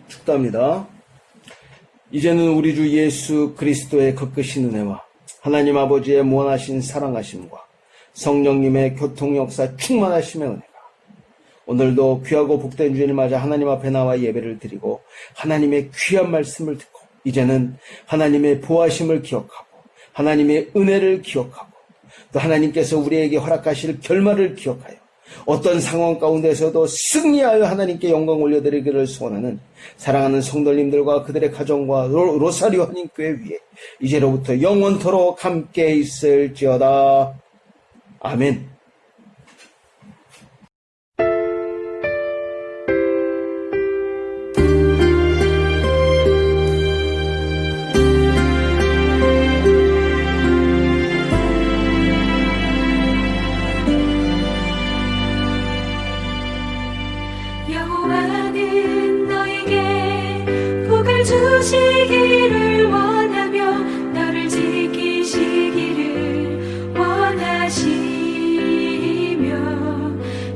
축도합니다. 이제는 우리 주 예수 그리스도의 거크신 은혜와 하나님 아버지의 무한하신 사랑하심과 성령님의 교통 역사 충만하심의 은혜가 오늘도 귀하고 복된 주일 맞아 하나님 앞에 나와 예배를 드리고 하나님의 귀한 말씀을 듣고 이제는 하나님의 보호하심을 기억하고 하나님의 은혜를 기억하고 또 하나님께서 우리에게 허락하실 결말을 기억하여 어떤 상황 가운데서도 승리하여 하나님께 영광 올려드리기를 소원하는 사랑하는 성도님들과 그들의 가정과 로사리오 한인교회 위에 이제로부터 영원토록 함께 있을지어다. 아멘. 여호와는 너에게 복을 주시기를 원하며 너를 지키시기를 원하시며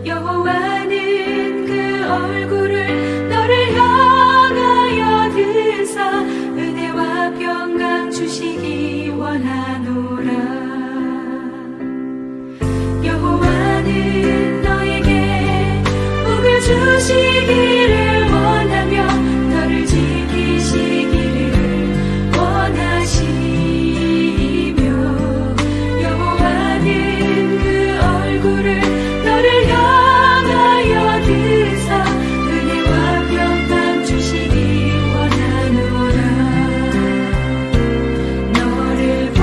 여호와는 그 얼굴을 너를 향하여 드사 은혜와 평강 주시기 원하노라. 여호와는 너에게 복을 주시기를 원하며 너를 지키시기를 원하시며 여호와는 그 얼굴을 너를 향하여 드사 은혜와 평강 주시기 원하노라. 너를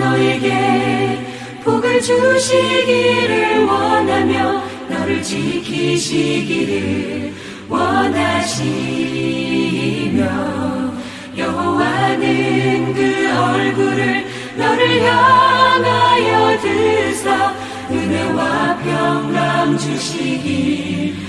너에게 복을 주시기를 원하며 너를 지키시기를 원하시며 여호와는 그 얼굴을 너를 향하여 드사 은혜와 평강 주시길